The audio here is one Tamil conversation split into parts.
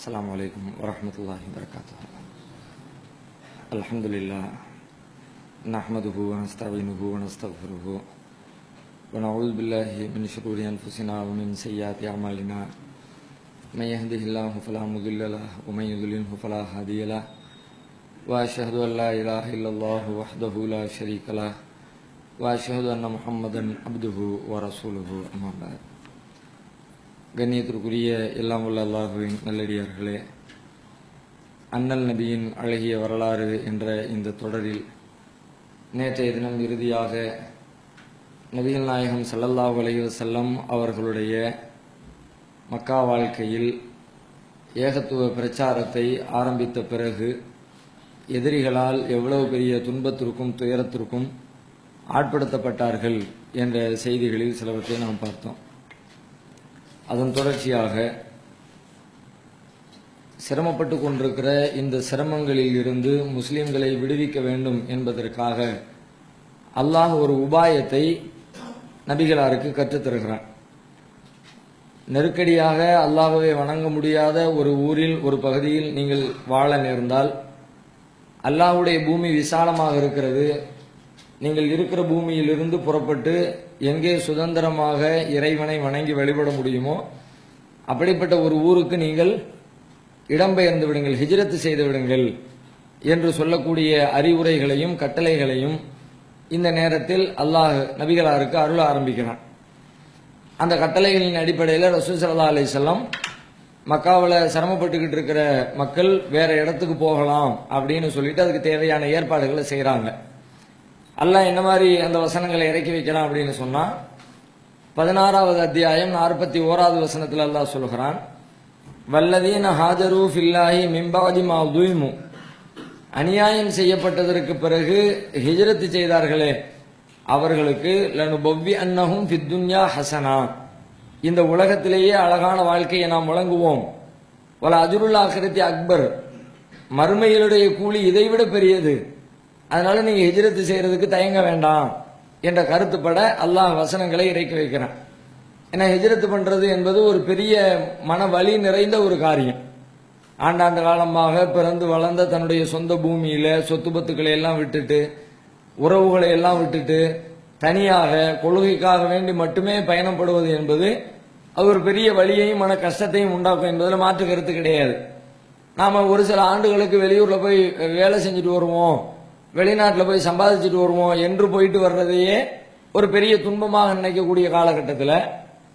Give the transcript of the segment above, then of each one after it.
السلام عليكم ورحمة الله وبركاته. الحمد لله نحمده ونستعينه ونستغفره ونعوذ بالله من شرور أنفسنا ومن سيئات أعمالنا من يهده الله فلا مضل له ومن يضلله فلا هادي له وأشهد أن لا إله إلا الله وحده لا شريك له وأشهد أن محمدا عبده ورسوله أما بعد. கண்ணியத்திற்குரிய எல்லாம் உள்ள அல்லாஹுவின் நல்லடியார்களே, அண்ணல் நபியின் அழகிய வரலாறு என்ற இந்த தொடரில் நேற்றைய தினம் இறுதியாக நபிகள் நாயகம் ஸல்லல்லாஹு அலைஹி வஸல்லம் அவர்களுடைய மக்கா வாழ்க்கையில் ஏகத்துவ பிரச்சாரத்தை ஆரம்பித்த பிறகு எதிரிகளால் எவ்வளவு பெரிய துன்பத்திற்கும் துயரத்திற்கும் ஆட்படுத்தப்பட்டார்கள் என்ற செய்திகளில் சிலவற்றை நாம் பார்த்தோம். அதன் தொடர்ச்சியாக சிரமப்பட்டு கொண்டிருக்கிற இந்த சிரமங்களில் இருந்து முஸ்லிம்களை விடுவிக்க வேண்டும் என்பதற்காக அல்லாஹ் ஒரு உபாயத்தை நபிகளாருக்கு கற்றுத்தருகிறான். நெருக்கடியாக அல்லாஹ்வை வணங்க முடியாத ஒரு ஊரில் ஒரு பகுதியில் நீங்கள் வாழ நேர்ந்தால், அல்லாஹ்வுடைய பூமி விசாலமாக இருக்கிறது, நீங்கள் இருக்கிற பூமியிலிருந்து புறப்பட்டு எங்கே சுதந்திரமாக இறைவனை வணங்கி வழிபட முடியுமோ அப்படிப்பட்ட ஒரு ஊருக்கு நீங்கள் இடம்பெயர்ந்து விடுங்கள், ஹிஜ்ரத் செய்து விடுங்கள் என்று சொல்லக்கூடிய அறிவுரைகளையும் கட்டளைகளையும் இந்த நேரத்தில் அல்லாஹ் நபிகளாருக்கு அருள ஆரம்பிக்கிறான். அந்த கட்டளைகளின் அடிப்படையில் ரசூல் ஸல்லல்லாஹு அலைஹி வஸல்லம் மக்காவில் சிரமப்பட்டுக்கிட்டு இருக்கிற மக்கள் வேற இடத்துக்கு போகலாம் அப்படின்னு சொல்லிட்டு அதுக்கு தேவையான ஏற்பாடுகளை செய்கிறாங்க. அல்லாஹ் என்ன மாதிரி அந்த வசனங்களை இறக்கி வைக்கலாம் அப்படின்னு சொன்னா, 16வது அத்தியாயம் 41வது வசனத்தில் அல்லாஹ் சொல்கிறான், வல்லதீன ஹாஜரு ஃபில்லாஹி மின் பஅதி மா ظுலிமு, அநியாயம் செய்யப்பட்டதற்கு பிறகு ஹிஜ்ரத் செய்தார்களே அவர்களுக்கு லனுபவ்வி அன்னஹும் ஃபித் துன்யா ஹஸனா, இந்த உலகத்திலேயே அழகான வாழ்க்கையை நாம் வழங்குவோம், வல அஜ்ருல் ஆখিরাতি அக்பர், மறுமையிலுடைய கூலி இதைவிட பெரியது, அதனால நீங்க ஹிஜ்ரத் செய்யறதுக்கு தயங்க வேண்டாம் என்ற கருத்துப்பட அல்லாஹ் வசனங்களை இறக்கி வைக்கிறான். ஏன்னா ஹிஜ்ரத் பண்றது என்பது ஒரு பெரிய மன வலி நிறைந்த ஒரு காரியம். ஆண்டாண்டு காலமாக பிறந்து வளர்ந்த தன்னுடைய சொந்த பூமியில சொத்து பத்துக்களை எல்லாம் விட்டுட்டு, உறவுகளை எல்லாம் விட்டுட்டு, தனியாக கொள்கைக்காக வேண்டி மட்டுமே பயணப்படுவது என்பது அது ஒரு பெரிய வலியையும் மன கஷ்டத்தையும் உண்டாக்கும் என்பதில் மாற்று கருத்து கிடையாது. நாம ஒரு சில ஆண்டுகளுக்கு வெளியூர்ல போய் வேலை செஞ்சுட்டு வருவோம், வெளிநாட்டில் போய் சம்பாதிச்சுட்டு வருவோம் என்று போயிட்டு வர்றதையே ஒரு பெரிய துன்பமாக நினைக்கக்கூடிய காலகட்டத்தில்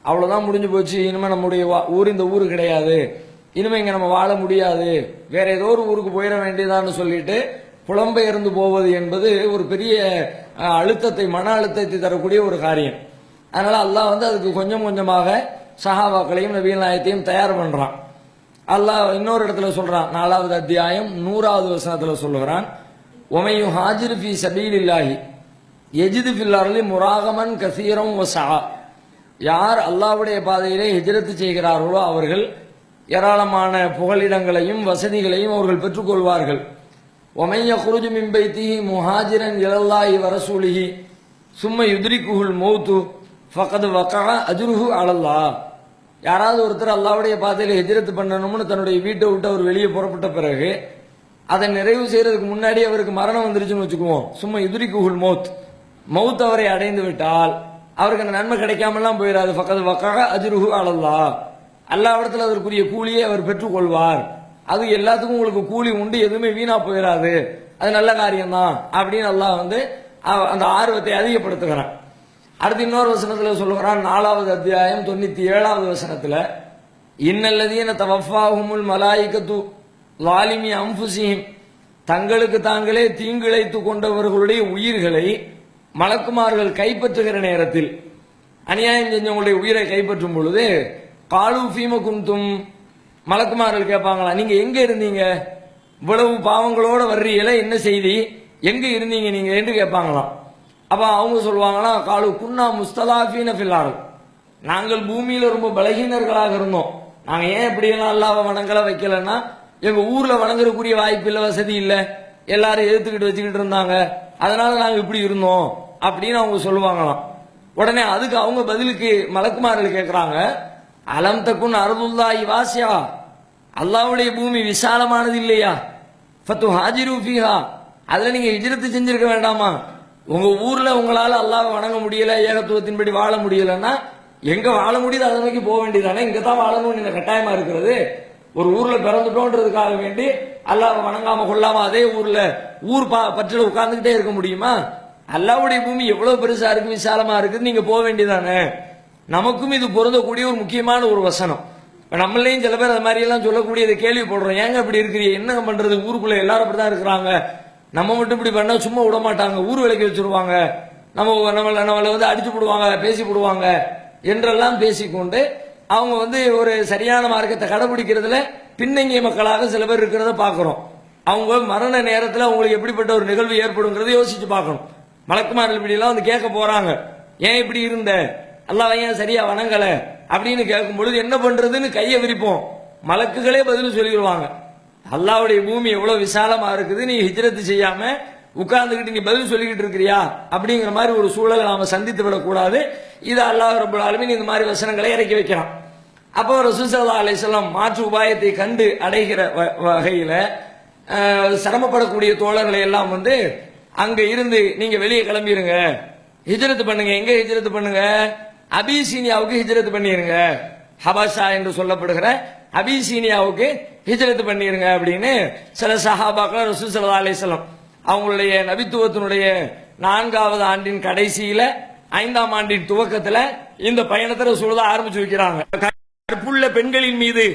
அவ்வளவுதான் முடிஞ்சு போச்சு, இனிமே நம்முடைய ஊர் இந்த ஊரு கிடையாது, இனிமே இங்க நம்ம வாழ முடியாது, வேற ஏதோ ஒரு ஊருக்கு போயிட வேண்டியதான்னு சொல்லிட்டு புலம்பெயர்ந்து போவது என்பது ஒரு பெரிய அழுத்தத்தை, மன அழுத்தத்தை தரக்கூடிய ஒரு காரியம். அதனால அல்லாஹ் அதுக்கு கொஞ்சம் கொஞ்சமாக சஹாபாக்களையும் நபிகள் நாயகத்தையும் தயார் பண்றான். அல்லாஹ் இன்னொரு இடத்துல சொல்றான், 4வது அத்தியாயம் 100வது வசனத்துல சொல்லுகிறான், ஒமையு ஹாஜிர் ஃபி சபீலில்லாஹி யஜிது ஃபில் அர்லி முராகமன் கஸீரம் வஸஆ, யார் அல்லாஹ்வுடைய பாதையிலே ஹிஜ்ரத் செய்கிறார்களோ அவர்கள் ஏராளமான புகலிடங்களையும் வசதிகளையும் அவர்கள் பெற்றுக்கொள்வார்கள். ஒமைய குருஜு மின் பைத்திஹி முஹாஜிரன் இலல்லாஹி வ ரசூலிஹி சும்ம யுத்ரிகுஹுல் மௌத்து ஃபகத் வகஅ அஜ்ருஹு அலல்லாஹ், யாராவது ஒருத்தர் அல்லாஹ்வுடைய பாதையில ஹிஜ்ரத் பண்ணணும்னு தன்னுடைய வீட்டை விட்டு அவர் வெளியே புறப்பட்ட பிறகு அதை நிறைவு செய்யறதுக்கு முன்னாடி அவருக்கு மரணம் வந்துருச்சுன்னு வச்சுக்குவோம், சும்மா யுத்ரிகுஹுல் மௌத் அவரை அடைந்து விட்டால் அவருக்கு அந்த நன்மை கிடைக்காமலாம் போயிடாது, ஃபகத் வகஅ அஜ்ருஹு அலல்லாஹ், அல்லாஹ்விடத்தில் அதற்குரிய கூலியை அவர் பெற்றுக்கொள்வார், அது எல்லாத்துக்கும் உங்களுக்கு கூலி உண்டு, எதுவுமே வீணா போயிடாது, அது நல்ல காரியம்தான் அப்படின்னு அல்லாஹ் அந்த ஆர்வத்தை அதிகப்படுத்துகிறான். அடுத்து இன்னொரு வசனத்துல சொல்லுகிறான், 4வது அத்தியாயம் 97வது வசனத்துல, இன்னல்லதீன தவஃபாஹுமுல் மலாயிகத்து லாலிமி அன்ஃபுஸிஹிம், தங்களுக்கு தாங்களே தீங்கிழைத்துக் கொண்டவர்களுடைய உயிர்களை மலக்குமார்கள் கைப்பற்றுகிற நேரத்தில், அநியாயம் செஞ்சவங்களுடைய உயிரை கைப்பற்றும் பொழுது, காலு ஃபீம குந்தும், மலக்குமார்கள் கேட்பாங்களா, நீங்க எங்க இருந்தீங்க, இவ்வளவு பாவங்களோட வர்றீங்களே, என்ன செய்தி, எங்க இருந்தீங்க நீங்க என்று கேட்பாங்களாம். அப்ப அவங்க சொல்லுவாங்களா, காலு குன்னா முஸ்தலாஃபீன ஃபில் அர்த், நாங்கள் பூமியில ரொம்ப பலகீனர்களாக இருந்தோம், நாங்க ஏன் இப்படி எல்லாம் அல்லாஹ்வை வணங்கல வைக்கலன்னா எங்க ஊர்ல வணங்கக்கூடிய வாய்ப்பு இல்ல, வசதி இல்ல, எல்லாரும் எதிர்த்துக்கிட்டு வச்சுக்கிட்டு இருந்தாங்க, அதனால நாங்க இப்படி இருந்தோம் அப்படின்னு அவங்க சொல்லுவாங்களாம். உடனே அதுக்கு அவங்க பதிலுக்கு மலக்குமார்கள் கேட்கிறாங்க, அலம் தக்குன் அர்துல்லாஹி வாசியா, அல்லாஹ்வுடைய பூமி விசாலமானது இல்லையா? ஃபத்து ஹாஜிரு ஃபீஹா, அதுல நீங்க ஹிஜ்ரத் செஞ்சிருக்க வேண்டாமா? உங்க ஊர்ல உங்களால அல்லாஹ்வை வணங்க முடியல, ஏகத்துவத்தின்படி வாழ முடியலன்னா எங்க வாழ முடியுது அதை நோக்கி போக வேண்டியதானே? இங்க தான் வாழணும்னு கட்டாயமா இருக்கிறது. ஒரு ஊர்ல பிறந்துட்டோன்றதுக்காக வேண்டி அல்லாஹ்வை வணங்காம கொள்ளாம அதே ஊர்ல பற்றில உட்கார்ந்துகிட்டே இருக்க முடியுமா? அல்லாஹ்வுடைய பூமி எவ்வளவு பெருசா இருக்கு, விசாலமா இருக்குது, நீங்க போக வேண்டியதானே. நமக்கும் இது பொருந்தக்கூடிய ஒரு முக்கியமான ஒரு வசனம். நம்மளையும் சில பேர் அது மாதிரி எல்லாம் சொல்லக்கூடியதை கேள்விப்படுறோம். ஏங்க இப்படி இருக்கிறீங்க, என்ன பண்றது, ஊருக்குள்ள எல்லாரும் அப்படிதான் இருக்கிறாங்க, நம்ம மட்டும் இப்படி பண்ணா சும்மா விட மாட்டாங்க, ஊர் விலைக்கு வச்சிருவாங்க, நம்மளை வந்து அடிச்சு போடுவாங்க, பேசி போடுவாங்க என்றெல்லாம் பேசிக்கொண்டு அவங்க வந்து ஒரு சரியான மார்க்கத்தை கடைபிடிக்கிறதுல பின்னங்கிய மக்களாக சில பேர் இருக்கிறத பார்க்கிறோம். அவங்க மரண நேரத்தில் அவங்களுக்கு எப்படிப்பட்ட ஒரு நிகழ்வு ஏற்படுங்கிறத யோசிச்சு பார்க்கணும். மலக்குமார்கள் இப்படிலாம் வந்து கேட்க போறாங்க, ஏன் இப்படி இருந்த, அல்லாஹ் ஏன் சரியா வணங்கல அப்படின்னு கேட்கும் பொழுது என்ன பண்றதுன்னு கையை விரிப்போம். மலக்குகளே பதில் சொல்லிடுவாங்க, அல்லாஹ்வுடைய பூமி எவ்வளவு விசாலமா இருக்குது, நீ ஹிஜ்ரத் செய்யாம உட்கார்ந்துக்கிட்டு நீ பதில் சொல்லிக்கிட்டு இருக்கிறியா அப்படிங்கிற மாதிரி ஒரு சூழலை நாம சந்தித்து விடக்கூடாது. இது அல்லாஹ் ரப்பல் ஆலமீன் இந்த மாதிரி வசனங்களை இறக்கி வைக்கிறான். அப்போ ரசூல் ஸல்லல்லாஹு அலைஹி வஸல்லம் மாற்று உபாயத்தை கண்டு அடைகிற வகையில சிரமப்படக்கூடிய தோழர்களை எல்லாம் வந்து அங்க இருந்து நீங்க வெளியே கிளம்பிடுங்க, ஹிஜ்ரத் பண்ணுங்க. எங்க ஹிஜ்ரத் பண்ணுங்க? அபிசீனியாவுக்கு ஹிஜ்ரத் பண்ணிருங்க, ஹபஷா என்று சொல்லப்படுகிற அபிசீனியாவுக்கு ஹிஜ்ரத் பண்ணிருங்க அப்படின்னு சில சஹாபாக்கள் ரசூல் ஸல்லல்லாஹு அலைஹி வஸல்லம் அவங்களுடைய நபித்துவத்தினுடைய 4வது ஆண்டின் கடைசியில 5ஆம் ஆண்டின் துவக்கத்துல இந்த பயணத்தை ரசூல் ஆரம்பிச்சு வைக்கிறாங்க. கற்புள்ள பெண்களின் மீது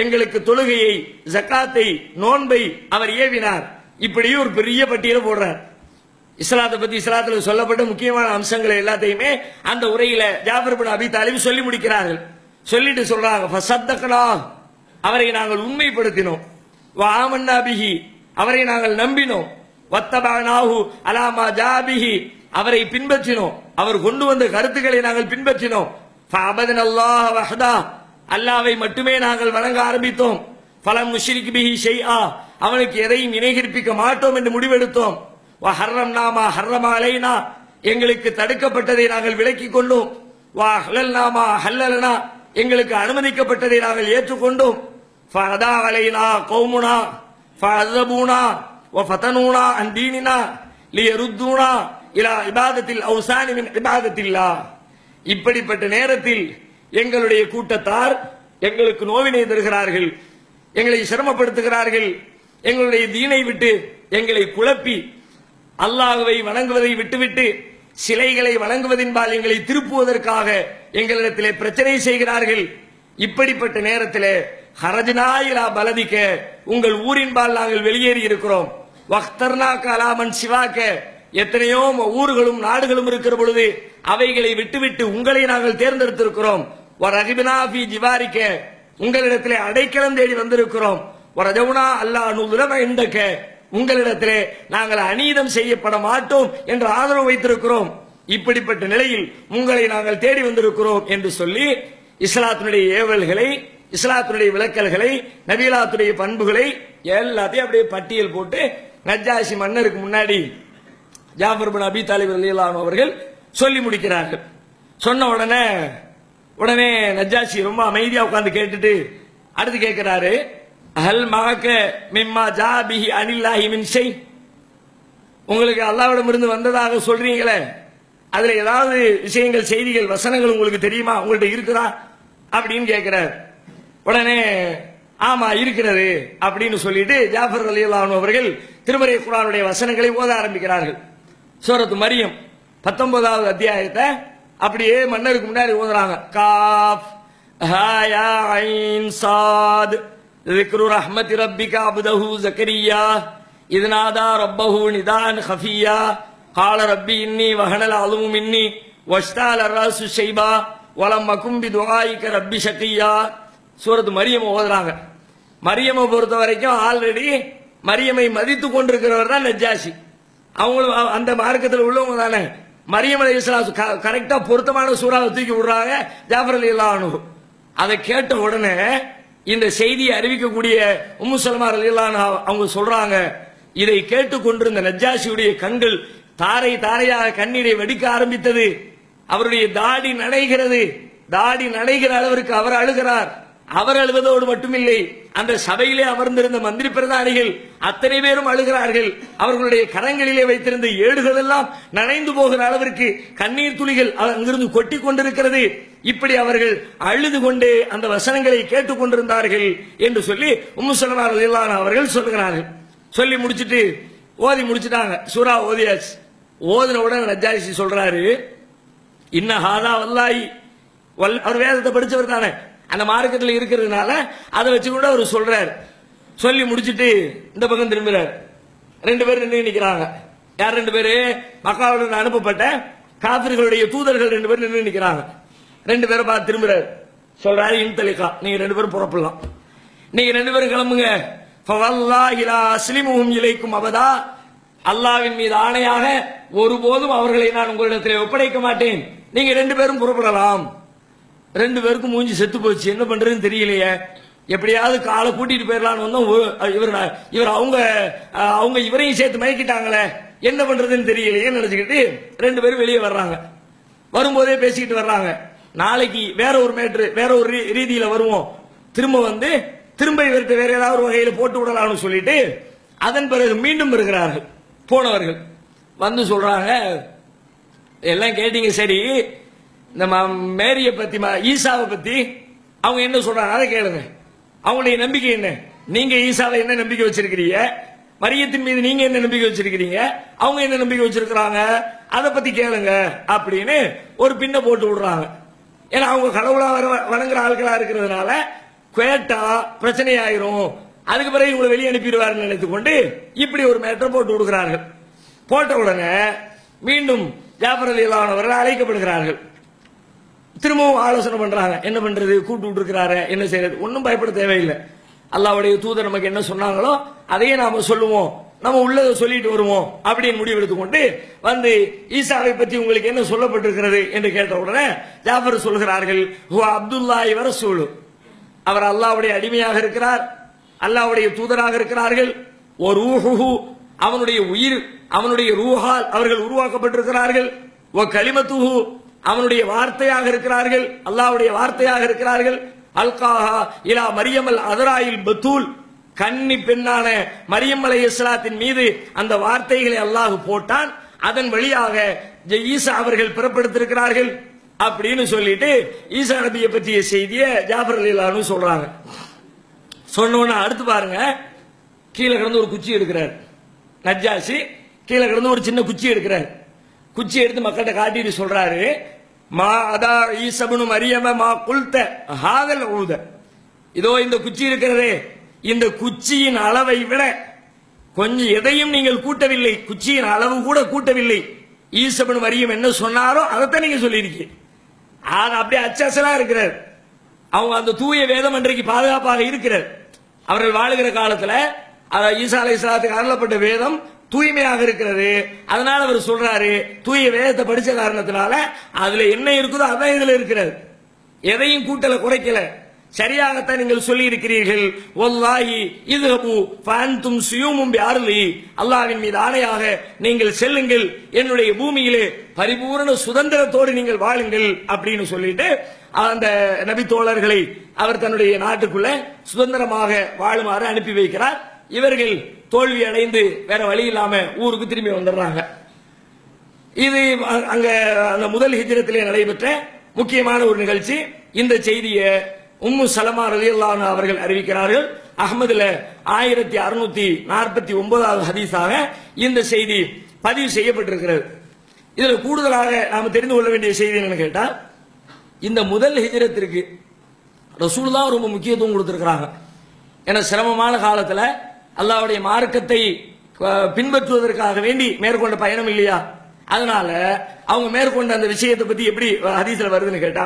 எங்களுக்கு தொழுகையை, ஜக்காத்தை, நோன்பை அவர் ஏவினார். இப்படியே ஒரு பெரிய பட்டியலை போடுறார். இஸ்லாத்தை பத்தி இஸ்லாத்துல சொல்லப்பட்ட முக்கியமான அம்சங்களை எல்லாத்தையுமே அந்த உரையில ஜாஃபர் இப்னு அபி தாலிப் சொல்லி முடிக்கிறார்கள். சொல்லிட்டு சொல்றாங்க, ஃபஸத்தக்னா, அவரை நாங்கள் உண்மைப்படுத்தினோம், வ ஆமன்னா பிஹி, அவரை நாங்கள் நம்பினோம், வத்தபஅனாஹு அலா மா ஜாபிஹி, அவரை பின்பற்றினோம், அவர் கொண்டு வந்த கருத்துக்களை நாங்கள் பின்பற்றினோம், ஃபஅபதனல்லாஹ வஹ்தா, அல்லாஹ்வை மட்டுமே நாங்கள் வணங்க ஆரம்பித்தோம், ஃபலம் நுஷ்ரிக் பிஹி ஷைஆ, அவனுக்கு எதையும் இணை கற்பிக்க மாட்டோம் என்று முடிவெடுத்தோம், வஹர்ரம்னா மா ஹர்ரம அலைனா, எங்களுக்கு தடுக்கப்பட்டதை நாங்கள் விலக்கிக் கொண்டோம், வஹல்லல்னா மா ஹல்லலனா, எங்களுக்கு அனுமதிக்கப்பட்டதை நாங்கள் ஏற்றுக்கொண்டோம், ஃபஅதா அலைனா கௌமுனா ஃபஅஸபூனா வஃபதனூனா அன் தீனினா லியருத்தூனா இலா இபாதத்தில் அவ்சானி மின் இபாதத்தில்லாஹ். இப்படிப்பட்ட நேரத்தில் எங்களுடைய கூட்டத்தார் எங்களுக்கு நோவினை தருகிறார்கள், எங்களை சிரமப்படுத்துகிறார்கள், எங்களுடைய தீனை விட்டு எங்களை குழப்பி அல்லாஹ்வை வணங்குவதை விட்டுவிட்டு சிலைகளை வணங்குவதின்பால் எங்களை திருப்புவதற்காக எங்களிடத்திலே பிரச்சனை செய்கிறார்கள். இப்படிப்பட்ட நேரத்திலே ஹரஜ்னா இலா பலதிக்க, உங்கள் ஊரின்பால் நாங்கள் வெளியேறி இருக்கிறோம், வக்தர்னா கலாமன் சிவாக்க, எத்தனையோ ஊர்களும் நாடுகளும் இருக்கிற பொழுது அவைகளை விட்டுவிட்டு உங்களை நாங்கள் தேர்ந்தெடுத்திருக்கிறோம், வரகிபினா ஃபீ ஜிவாரிக்க, உங்களிடத்திலே அடைக்கலம் தேடி வந்திருக்கிறோம், வரஜவுனா அல்லாஹ் நுதுலம இந்தக்க, உங்களிடத்திலே நாங்கள் அநீதம் செய்யப்பட மாட்டோம் என்று ஆதரவு வைத்திருக்கிறோம், இப்படிப்பட்ட நிலையில் உங்களை நாங்கள் தேடி வந்திருக்கிறோம் என்று சொல்லி இஸ்லாத்தினுடைய ஏவல்களை, இஸ்லாத்தினுடைய விளக்கல்களை, நபிலாத்துடைய பண்புகளை எல்லாத்தையும் அப்படியே பட்டியல் போட்டு நஜ்ஜாஷி மன்னருக்கு முன்னாடி ஜாஃபர் இப்னு அபி தாலிப் ரலியல்லாஹு அன்ஹு அவர்கள் சொல்லி முடிக்கிறார்கள். சொன்ன உடனே நஜ்ஜாஷி ரொம்ப அமைதியா உட்கார்ந்து கேட்டுட்டு அடுத்து கேட்கிறாரு, ஹல் மஅக மிம்மா ஜாபிஹி அனில்லாஹி மின் ஷை, உங்களுக்கு அல்லாஹ்விடமிருந்து வந்ததாக சொல்றீங்களே, அதுல ஏதாவது விஷயங்கள், செய்திகள், வசனங்கள் உங்களுக்கு தெரியுமா, உங்கள்ட்ட இருக்குதா அப்படின்னு கேட்கிறார். உடனே ஆமா இருக்கிறது அப்படின்னு சொல்லிட்டு ஜாஃபர் ரலியல்லாஹு அன்ஹு அவர்கள் திருமறை குர்ஆனுடைய வசனங்களை ஓத ஆரம்பிக்கிறார்கள். சூரத்து மரியம் 19வது அத்தியாயத்தை அப்படியே மன்னருக்கு முன்னாடி ஓதுறாங்க. காஃப் ஹா யா ஐன் சாத் ذكر رحمة ربك عبده زكريا إذ نادى ربه نداء خفيا قال ربي إني وهن العظم مني واشتعل الرأس شيبا ولم أكن بدعائك ربي شقيا. சூரத்து மரியம் ஓதுறாங்க. மரியமை பொறுத்த வரைக்கும் ஆல்ரெடி மரியமை மதித்து கொண்டிருக்கிறவர் தான் நஜ்ஜாஷி. அவங்களும் அந்த மார்க்கத்தில் உள்ளவங்க தானே. மரியம் அலைஹிஸ்ஸலாம் கரெக்டா பொருத்தமான சூறாவை தூக்கி விடுறாங்க ஜாஃபர் ரலியல்லாஹு அன்ஹு. அதை கேட்ட உடனே இந்த செய்தியை அறிவிக்கக்கூடிய உம்மு சலமா ரலியல்லாஹு அன்ஹா அவங்க சொல்றாங்க, இதை கேட்டுக் கொண்டிருந்த நஜ்ஜாஷியுடைய கண்கள் தாரை தாரையாக கண்ணீரை வெடிக்க ஆரம்பித்தது. அவருடைய தாடி நனைகிறது. தாடி நனைகிற அளவிற்கு அவர் அழுகிறார். அவர் அழுவதோடு மட்டுமில்லை, அந்த சபையிலே அமர்ந்திருந்த மந்திரி பிரதானிகள் அத்தனை பேரும் அழுகிறார்கள். அவர்களுடைய கரங்களிலே வைத்திருந்த ஏடுகள் எல்லாம் நனைந்து போகிற அளவிற்கு கண்ணீர் துளிகள் அங்கிருந்து கொட்டி கொண்டிருக்கிறது. இப்படி அவர்கள் அழுது கொண்டே அந்த வசனங்களை கேட்டுக் கொண்டிருந்தார்கள் என்று சொல்லி உம்மு சலமா ரலியல்லாஹு அன்ஹா அவர்கள் சொல்கிறார்கள். சொல்லி முடிச்சிட்டு ஓதி முடிச்சிட்டாங்க. சூரா ஓதியாச்சு. ஓதின உடனே நஜ்ஜாஷி சொல்றாரு, இன்ன ஹாதா வல்லாஹி, அவர் வேதத்தை படிச்சவர் தானே, அந்த மார்க்கத்தில் இருக்கிறதுனால அதை வச்சு கூட அவர் சொல்றாரு. சொல்லி முடிச்சிட்டு இந்த பக்கம் திரும்புறாரு. 2 பேர் நின்று நிக்கிறாங்க. யார் 2 பேரு? மக்காவுடன் அனுப்பப்பட்ட காபிர்களுடைய தூதர்கள் 2 பேர் நின்று நிக்கிறாங்க. 2 பேரை பார்த்து திரும்புறாரு. சொல்றாரு, இன்தலிகா, நீங்க 2 பேரும் புறப்படலாம், நீங்க 2 பேரும் கிளம்புங்க. ஃபவல்லாஹி லா அஸ்லிமுஹும் இலைக்கும் அபதா, அல்லாஹ்வின் மீது ஆணையாக ஒருபோதும் அவர்களை நான் உங்களிடத்தில் ஒப்படைக்க மாட்டேன், நீங்க 2 பேரும் புறப்படலாம். 2 பேருக்கும் மூஞ்சி செத்து போச்சு, என்ன பண்றதுன்னு தெரியலையே, எப்படியாவது காலை கூட்டிட்டு போயிடலான்னு வந்தோம். இவர் அவங்க இவரையும் சேர்த்து மயக்கிட்டாங்களே, என்ன பண்றதுன்னு தெரியலையே நினைச்சுக்கிட்டு 2 பேரும் வெளியே வர்றாங்க. வரும்போதே பேசிக்கிட்டு வர்றாங்க, நாளைக்கு வேற ஒரு மேட்ரு வேற ஒரு ரீதியில வருவோம், திரும்ப இவர்கிட்ட வேற ஏதாவது ஒரு வகையில போட்டு விடலாம்னு சொல்லிட்டு அதன் பிறகு மீண்டும் இருக்கிறார்கள். போனவர்கள் வந்து சொல்றாங்க, எல்லாம் கேட்டீங்க சரி, இந்த மேரிய பத்தி ஈசாவை பத்தி அவங்க என்ன சொல்றாங்க அதை கேளுங்க. அவங்களுடைய நம்பிக்கை என்ன, நீங்க ஈசாவை என்ன நம்பிக்கை வச்சிருக்கிறீங்க, மரியத்தின் மீது நீங்க என்ன நம்பிக்கை வச்சிருக்கிறீங்க, அவங்க என்ன நம்பிக்கை வச்சிருக்கிறாங்க, அதை பத்தி கேளுங்க அப்படின்னு ஒரு பின்ன போட்டு விடுறாங்க. ஏன்னா அவங்க கடவுளா வணங்குற ஆட்களா இருக்கிறதுனால கேட்டா பிரச்சனை ஆயிரும், அதுக்கு பிறகு இவங்களை வெளியே அனுப்பிடுவார்கள் நினைத்துக் கொண்டு இப்படி ஒரு மேட்டர் போட்டு விடுகிறார்கள். போட்ட உடனே மீண்டும் ஜாஃபர் ரலியல்லாஹு அன்ஹு அவர்கள் அழைக்கப்படுகிறார்கள். திரும்பவும் ஆலோசனை பண்றாங்க, என்ன பண்றது, கூட்டு விட்டுருக்கிறாரு, என்ன செய்யறது, ஒன்னும் பயப்பட தேவையில்லை, அல்லாஹ்வுடைய தூதர் நமக்கு என்ன சொன்னாங்களோ அதையே நாம சொல்லுவோம், நம்ம உள்ளதை சொல்லிட்டு வருவோம் அப்படின்னு முடிவு எடுத்துக்கொண்டு வந்து ஈசாவை பற்றி உங்களுக்கு என்ன சொல்லப்பட்டிருக்கிறது என்று கேட்ட உடனே ஜாஃபர் சொல்கிறார்கள், ஹுவ அப்துல்லாஹி வ ரசூலு, அவர் அல்லாஹ்வுடைய அடிமையாக இருக்கிறார், அல்லாஹ்வுடைய தூதராக இருக்கிறார்கள். ஒரு ரூஹுஹு, அவனுடைய உயிர், அவனுடைய ரூஹால் அவர்கள் உருவாக்கப்பட்டிருக்கிறார்கள். வ கலிமத்துஹு, அவனுடைய வார்த்தையாக இருக்கிறார்கள், அல்லாஹ்வுடைய வார்த்தையாக இருக்கிறார்கள். அல்காஹா இலா மரியம் அல் அதராயில் பத்தூல், கன்னி பெண்ணான மரியம் அலைஹிஸ்ஸலாத்தின் மீது அந்த வார்த்தைகளை அல்லாஹ் போட்டான், அதன் வழியாக ஈசா அவர்கள் பிறப்பெடுத்திருக்கிறார்கள் அப்படின்னு சொல்லிட்டு ஈசா நபியை பற்றிய செய்தியை ஜாஃபர் ரலியல்லாஹு அன்ஹு சொல்றாங்க. சொன்னோன்னு அடுத்து பாருங்க, கீழே கிடந்து ஒரு குச்சி எடுக்கிறார் நஜ்ஜாஷி, கீழே கிடந்து ஒரு சின்ன குச்சி எடுக்கிறார். குச்சி எடுத்து மக்கள்கிட்ட காட்டிட்டு சொல்றாரு, மா அதா ஈசபுனு மரியம மா குல்த ஹாதல் ஊத, இதோ இந்த குச்சி இருக்கிறதே, இந்த குச்சியின் அளவை விட கொஞ்சம் எதையும் நீங்கள் கூட்டவில்லை, குச்சியின் அளவு கூட கூட்டவில்லை. ஈசபுனு மரியம் என்ன சொன்னாரோ அதைத்தான் நீங்க சொல்லியிருக்கீங்க. அது அப்படியே அச்சசலா இருக்கிறார். அவங்க அந்த தூய வேதம் அன்றைக்கு பாதுகாப்பாக இருக்கிறார். அவர்கள் வாழுகிற காலத்துல ஈசா அலைஹிஸ்ஸலாத்துக்கு அருளப்பட்ட வேதம் தூய்மையாக இருக்கிறது. அதனால அவர் சொல்றாரு, தூய வேதத்தை படிச்ச காரணத்தினால அதுல என்ன இருக்குதோ அதான் இதுல இருக்கிறது, எதையும் கூட்டல குறைக்கல, சரியாகத்தான் நீங்கள் சொல்லி இருக்கிறீர்கள். வல்லாஹி இத்ஹபு ஃபஅன்தும் சுயூமும் பிஅர்லி, அல்லாஹ்வின் மீது ஆணையாக நீங்கள் செல்லுங்கள், என்னுடைய பூமியிலே பரிபூரண சுதந்திரத்தோடு நீங்கள் வாழுங்கள் அப்படின்னு சொல்லிட்டு அந்த நபி தோழர்களை அவர் தன்னுடைய நாட்டுக்குள்ள சுதந்திரமாக வாழுமாறு அனுப்பி வைக்கிறார். இவர்கள் தோல்வி அடைந்து வேற வழி இல்லாம ஊருக்கு திரும்பி வந்துடுறாங்க. இது அங்க அந்த முதல் ஹிஜ்ரத்திலே நடைபெற்ற முக்கியமான ஒரு நிகழ்ச்சி. இந்த செய்தியை உம்மு சலமா ரலியல்லாஹு அன்ஹா அவர்கள் அறிவிக்கிறார்கள். அஹ்மதுல 1649வது ஹதீஸாக இந்த செய்தி பதிவு செய்யப்பட்டிருக்கிறது. இதுல கூடுதலாக நாம தெரிந்து கொள்ள வேண்டிய செய்தி என்னன்னு கேட்டா, இந்த முதல் ஹிஜ்ரத்திற்கு ரசூலுல்லாஹ் ரொம்ப முக்கியத்துவம் கொடுத்திருக்கிறாங்க. ஏன்னா சிரமமான காலத்துல அல்லாஹ்வுடைய மார்க்கத்தை பின்பற்றுவதற்காக வேண்டி மேற்கொண்ட பயணம் இல்லையா, அதனால அவங்க மேற்கொண்ட அந்த விஷயத்தை பத்தி எப்படி ஹதீஸ்ல வருதுன்னு கேட்டா,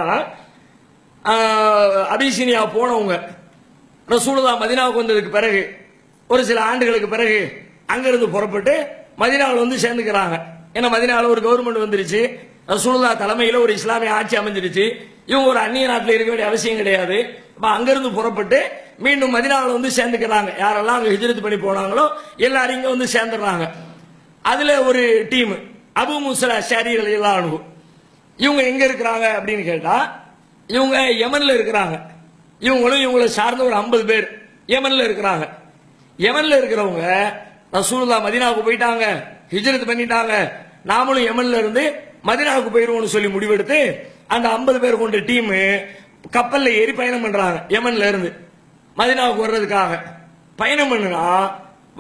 அபிசீனியா போனவங்க ரசூலுல்லாஹ் மதீனாவுக்கு வந்ததுக்கு பிறகு ஒரு சில ஆண்டுகளுக்கு பிறகு அங்கிருந்து புறப்பட்டு மதீனாவில் வந்து சேர்ந்துக்கிறாங்க. ஏன்னா மதீனாவில் ஒரு கவர்மெண்ட் வந்துருச்சு, ரசூலுல்லாஹ் தலைமையில ஒரு இஸ்லாமிய ஆட்சி அமைஞ்சிருச்சு, இவங்க ஒரு அந்நிய நாட்டில் இருக்க வேண்டிய அவசியம் கிடையாது. அங்கிருந்து புறப்பட்டு மீண்டும் மதீனாவில் வந்து சேர்ந்துக்கிறாங்க. யாரெல்லாம் அங்க ஹிஜ்ரத் பண்ணி போனாங்களோ எல்லாரும் இங்க வந்து சேர்ந்துடுறாங்க. அதுல ஒரு டீம் அபூ மூஸா அஷ்அரி ரலியல்லாஹு அன்ஹு, இவங்க எங்க இருக்கிறாங்க அப்படின்னு கேட்டா, இவங்க யமன்ல இருக்கிறாங்க. இவங்களும் இவங்களை சார்ந்த ஒரு 50 பேர் யமன்ல இருக்கிறாங்க. யமன்ல இருக்கிறவங்க ரசூலுல்லாஹ் மதீனாவுக்கு போயிட்டாங்க, ஹிஜ்ரத் பண்ணிட்டாங்க, நாமளும் யமன்ல இருந்து மதீனாவுக்கு போயிருவோம்னு சொல்லி முடிவெடுத்து அந்த 50 பேர் கொண்ட டீம் கப்பல்ல ஏறி பயணம் பண்றாங்க. யமன்ல இருந்து மதீனாவுக்கு வர்றதுக்காக பயணம் பண்ணுனா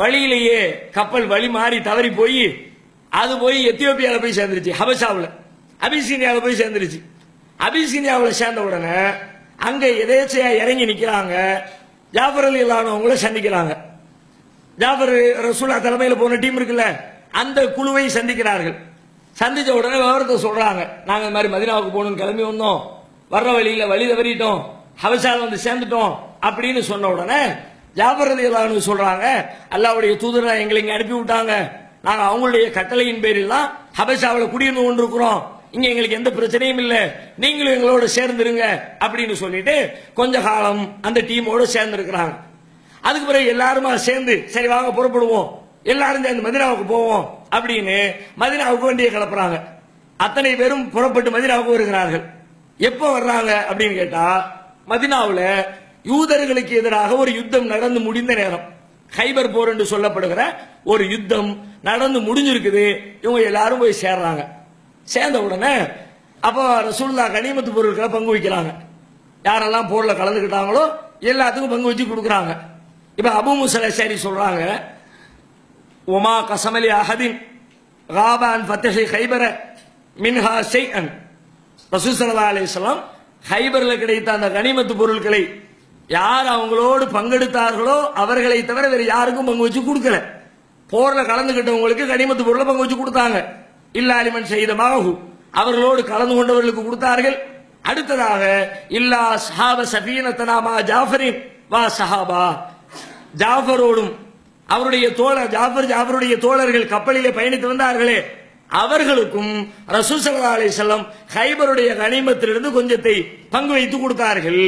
வழியிலேயே கப்பல் வழி மாறி தவறி போய் அது போய் எத்தியோப்பியாவில் போய் சேர்ந்துருச்சு, ஹபஷாவில் அபிசீனியாவில் போய் சேர்ந்துருச்சு. அபிசீனியாவில் சேர்ந்த உடனே அங்க எதேச்சையா இறங்கி நிக்கிறாங்க. ஜாஃபர் ரலியல்லாஹு அன்ஹு அவங்கள சந்திக்கிறாங்க. ஜாஃபர் ரசூலுல்லாஹ் தலைமையில் போன டீம் இருக்குல்ல, அந்த குழுவை சந்திக்கிறார்கள். சந்திச்ச உடனே விவரத்தை சொல்றாங்க. நாங்க இந்த மாதிரி மதீனாவுக்கு போகணும்னு கிளம்பி வந்தோம், வர்ற வழியில வழி தவறிட்டோம், ஹபஷாவில் வந்து சேர்ந்துட்டோம் அப்படின்னு சொன்ன உடனே ஜாஃபர் ரலியல்லாஹு அன்ஹு சொல்றாங்க, அல்லாஹ்வுடைய தூதரை எங்களை இங்க அனுப்பி விட்டாங்க, நாங்க அவங்களுடைய கட்டளையின் பேரில் தான் ஹபஷாவில் குடியிருந்து கொண்டிருக்கிறோம், இங்க எங்களுக்கு எந்த பிரச்சனையும் இல்ல, நீங்களும் எங்களோட சேர்ந்துருங்க அப்படின்னு சொல்லிட்டு கொஞ்ச காலம் அந்த டீமோட சேர்ந்து இருக்கிறாங்க. அதுக்கு பிறகு எல்லாருமா சேர்ந்து சரி வாங்க புறப்படுவோம், எல்லாரும் சேர்ந்து மதீனாவுக்கு போவோம் அப்படின்னு மதீனாவுக்கு வண்டியை கிளப்புறாங்க. அத்தனை பேரும் புறப்பட்டு மதீனாவுக்கு வருகிறார்கள். எப்போ வர்றாங்க அப்படின்னு கேட்டா, மதீனாவுல யூதர்களுக்கு எதிராக ஒரு யுத்தம் நடந்து முடிந்த நேரம், ஹைபர் போர் என்று சொல்லப்படுகிற ஒரு யுத்தம் நடந்து முடிஞ்சிருக்குது. இவங்க எல்லாரும் போய் சேர்றாங்க. சேர்ந்த உடனே அப்போ ரசூலுல்லாஹ் கனிமத்து பொருட்களை பங்கு வைக்கிறாங்க. யாரெல்லாம் போர்ல கலந்துக்கிட்டாங்களோ எல்லாத்துக்கும் பங்கு வச்சு கொடுக்குறாங்க. இப்ப அபூ மூஸா அல்-அஷ்அரி சொல்றாங்க, ஒமா கஸமலி அஹதின் காபான் ஃபத்ஹி ஹைபர மின்ஹா ஷைஅன். ரசூல் ஸல்லல்லாஹு அலைஹி வஸல்லம் ஹைபர்ல கிடைத்த அந்த கனிமத்து பொருட்களை யார் அவங்களோடு பங்கெடுத்தார்களோ அவர்களை தவிர வேற யாருக்கும் பங்கு வச்சு கொடுக்கல. போர்ல கலந்துகிட்டவங்களுக்கு கனிமத்து பொருளை பங்கு வச்சு கொடுத்தாங்க. இல்லா அலிமன் செய்த மாஹு, அவர்களோடு கலந்து கொண்டவர்களுக்கு கொடுத்தார்கள். அடுத்ததாக இல்லா சஹாப சஃபீனத்தனா மா ஜாஃபரின் வா சஹாபா, ஜாஃபரோடும் அவருடைய ஜாஃபருடைய தோழர்கள் கப்பலிலே பயணித்து வந்தார்களே அவர்களுக்கும் ரசூல் ஸல்லல்லாஹு அலைஹி வஸல்லம் ஹைபருடைய கனிமத்திலிருந்து கொஞ்சத்தை பங்கு வைத்து கொடுத்தார்கள்.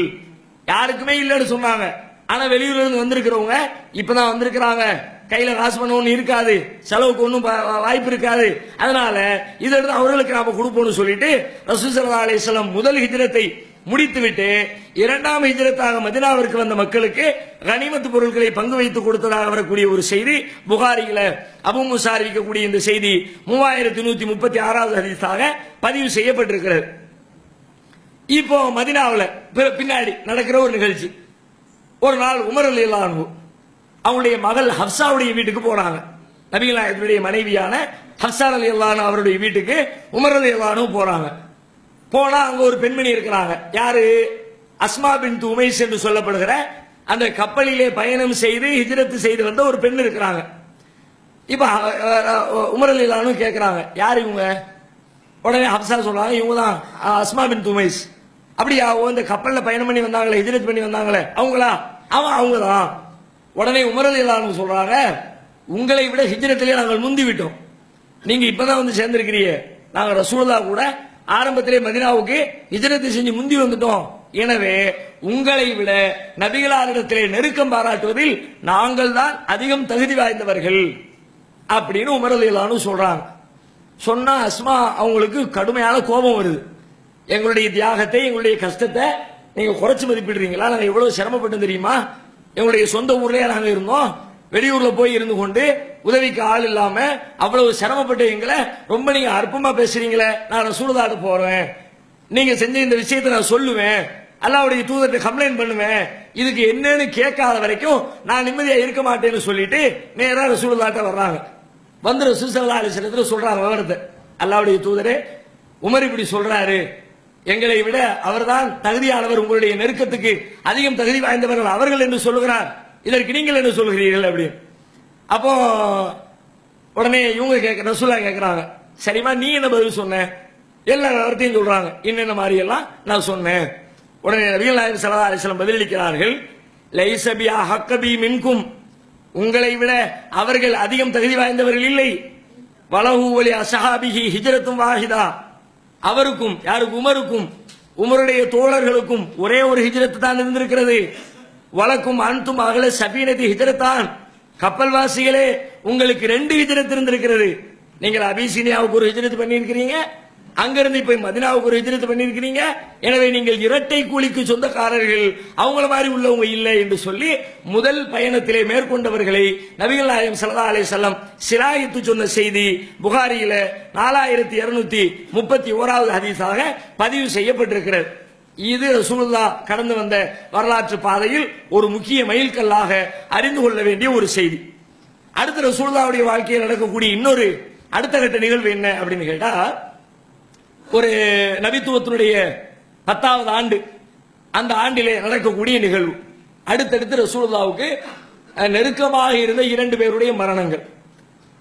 யாருக்குமே இல்லைன்னு சொன்னாங்க. ஆனா வெளியூர்ல இருந்து வந்திருக்கிறவங்க இப்பதான் வந்திருக்கிறாங்க, கையில காசு பண்ண ஒண்ணு இருக்காது, செலவுக்கு ஒன்றும் வாய்ப்பு இருக்காது, அதனால இதெடுத்து அவர்களுக்கு நாம கொடுப்போம்னு சொல்லிட்டு ரசூல் ஸல்லல்லாஹு அலைஹி வஸல்லம் முதல் ஹிஜ்ரத்தை முடித்துவிட்டு இரண்டாம் ஹிஜ்ரத்தாக மதீனாவிற்கு வந்த மக்களுக்கு கனிமத்து பொருட்களை பங்கு வைத்து கொடுத்ததாக வரக்கூடிய ஒரு செய்தி புகாரியில அபூ மூஸா அறிவிக்கக்கூடிய இந்த செய்தி 3136வது ஹதீஸாக பதிவு செய்யப்பட்டிருக்கிறது. இப்போ மதீனாவில் பின்னாடி நடக்கிற ஒரு நிகழ்ச்சி. ஒரு நாள் உமர் ரலியல்லாஹு அன்ஹு அவங்களுடைய மகள் ஹப்சாவுடைய வீட்டுக்கு போறாங்க. நபிகள் நாயகத்துடைய மனைவியான ஹப்சா ரலியல்லாஹு அன்ஹா அவருடைய வீட்டுக்கு உமர் ரலியல்லாஹு அன்ஹு போறாங்க. போனா அங்க ஒரு பெண்மணி இருக்கிறாங்க. யாரு? அஸ்மா பின்த் உமைஸ் என்று சொல்லப்படுகிற அந்த கப்பலிலே பயணம் செய்து ஹிஜ்ரத் செய்து வந்த ஒரு பெண் இருக்கிறாங்க. இப்ப உமர் ரலியல்லாஹு அன்ஹு கேட்கிறாங்க, யார் இவங்க? உடனே ஹப்சா சொல்றாங்க, இவங்க தான் அஸ்மா பின்த் உமைஸ். அப்படியா? இந்த கப்பல்ல பயணம் பண்ணி வந்தாங்களே, ஹிஜ்ரத் பண்ணி வந்தாங்களே அவங்களா? அவங்க தான். உடனே உமர் ரலியல்லாஹு அன்ஹு சொல்றாங்க, உங்களை விட ஹிஜ்ரத்திலே நாங்கள் முந்தி விட்டோம், நீங்க இப்பதான் வந்து சேர்ந்திருக்கிறீங்க, நாங்க ரசூலுல்லாஹ் கூட ஆரம்பத்திலே மதீனாவுக்கு ஹிஜ்ரத் செஞ்சு முந்தி வந்துட்டோம், எனவே உங்களை விட நபிகளாரிடத்திலே நெருக்கம் பாராட்டுவதில் நாங்கள் தான் அதிகம் தகுதி வாய்ந்தவர்கள் அப்படின்னு உமர் ரலியல்லாஹு அன்ஹு சொல்றாங்க. சொன்னா அஸ்மா அவங்களுக்கு கடுமையான கோபம் வருது. எங்களுடைய தியாகத்தை, எங்களுடைய கஷ்டத்தை நீங்க குறைச்சு மதிப்பிடுறீங்களா? நாங்க எவ்வளவு சிரமப்பட்டு தெரியுமா? எங்களுடைய சொந்த ஊர்லயே நாங்க இருந்தோம், வெளியூர்ல போய் இருந்து கொண்டு உதவிக்கு ஆள் இல்லாம அவ்வளவு சிரமப்பட்டு எங்களை ரொம்ப நீங்க அற்பமா பேசுறீங்களே, நான் ரசூலுல்லாஹ்ட்ட போறேன், நீங்க செஞ்ச இந்த விஷயத்தை நான் சொல்லுவேன், அல்லாஹ்வுடைய தூதர்கிட்ட கம்ப்ளைண்ட் பண்ணுவேன், இதுக்கு என்னன்னு கேட்காத வரைக்கும் நான் நிம்மதியா இருக்க மாட்டேன்னு சொல்லிட்டு நேரா ரசூலுல்லாஹ்ட்ட வர்றாங்க. வந்து ரசூல் ஸல்லல்லாஹு அலைஹி வஸல்லம் சொல்றாங்க விவரத்தை, அல்லாஹ்வுடைய தூதரே உமர் இப்படி சொல்றாரு, எங்களை விட அவர்தான் தகுதியானவர், உங்களுடைய நெருக்கத்துக்கு அதிகம் தகுதி வாய்ந்தவர்கள் அவர்கள் என்று சொல்லுகிறார், இதற்கு நீங்கள் என்ன சொல்கிறீர்கள் அப்படின்னு. அப்போ உடனே இவங்க ரசூலுல்லாஹ் கேட்கிறாங்க, சரிமா நீ என்ன பதில் சொன்ன? எல்லா வார்த்தையும் சொல்றாங்க, என்னென்ன மாதிரி எல்லாம் நான் சொன்னேன். உடனே நபிகள் நாயகம் ஸல்லல்லாஹு அலைஹி வஸல்லம் பதிலளிக்கிறார்கள், லைஸ பி அஹக்கபி மின்கும், உங்களை விட அவர்கள் அதிகம் தகுதி வாய்ந்தவர்கள் இல்லை, வலஹு வலி அஸ்ஹாபிஹி ஹிஜ்ரத்தும் வாஹிதா, அவருக்கும் யாருக்கு? உமருக்கும் உமருடைய தோழர்களுக்கும் ஒரே ஒரு ஹிஜ்ரத் தான் இருந்திருக்கிறது, வலக்கும் அன்தும் அகல சபீனதி ஹிஜ்ரத்தான், கப்பல்வாசிகளே உங்களுக்கு 2 ஹிஜ்ரத் இருந்திருக்கிறது, நீங்கள் அபிசீனியாவுக்கு ஒரு ஹிஜ்ரத் பண்ணி இருக்கிறீங்க, அங்கிருந்து இப்ப மதினாவுக்கு ஒரு ஹிஜ்ரத் பண்ணிருக்கிறீங்க, எனவே நீங்கள் இரட்டை கூலிக்கு சொந்தக்காரர்கள், அவங்கள மாதிரி உள்ளவங்க இல்லை என்று சொல்லி முதல் பயணத்திலே மேற்கொண்டவர்களை நபிகள் நாயகம் ஸல்லல்லாஹு அலைஹி வஸல்லம் சிராயித்து சொன்ன செய்தி புகாரியில 4231வது ஹதீஸாக பதிவு செய்யப்பட்டிருக்கிறது. இது ரசூலுல்லாஹ் கடந்து வந்த வரலாற்று பாதையில் ஒரு முக்கிய மைல்கல்லாக அறிந்து கொள்ள வேண்டிய ஒரு செய்தி. அடுத்த ரசூலுல்லாஹ்வுடைய வாழ்க்கையில் நடக்கக்கூடிய இன்னொரு அடுத்த கட்ட நிகழ்வு என்ன அப்படின்னு கேட்டா, ஒரு நபித்துவத்தினுடைய 10வது ஆண்டு, அந்த ஆண்டிலே நடக்கக்கூடிய நிகழ்வு. அடுத்தடுத்து ரசூலுல்லாஹ்வுக்கு நெருக்கமாக இருந்த 2 பேருடைய மரணங்கள்,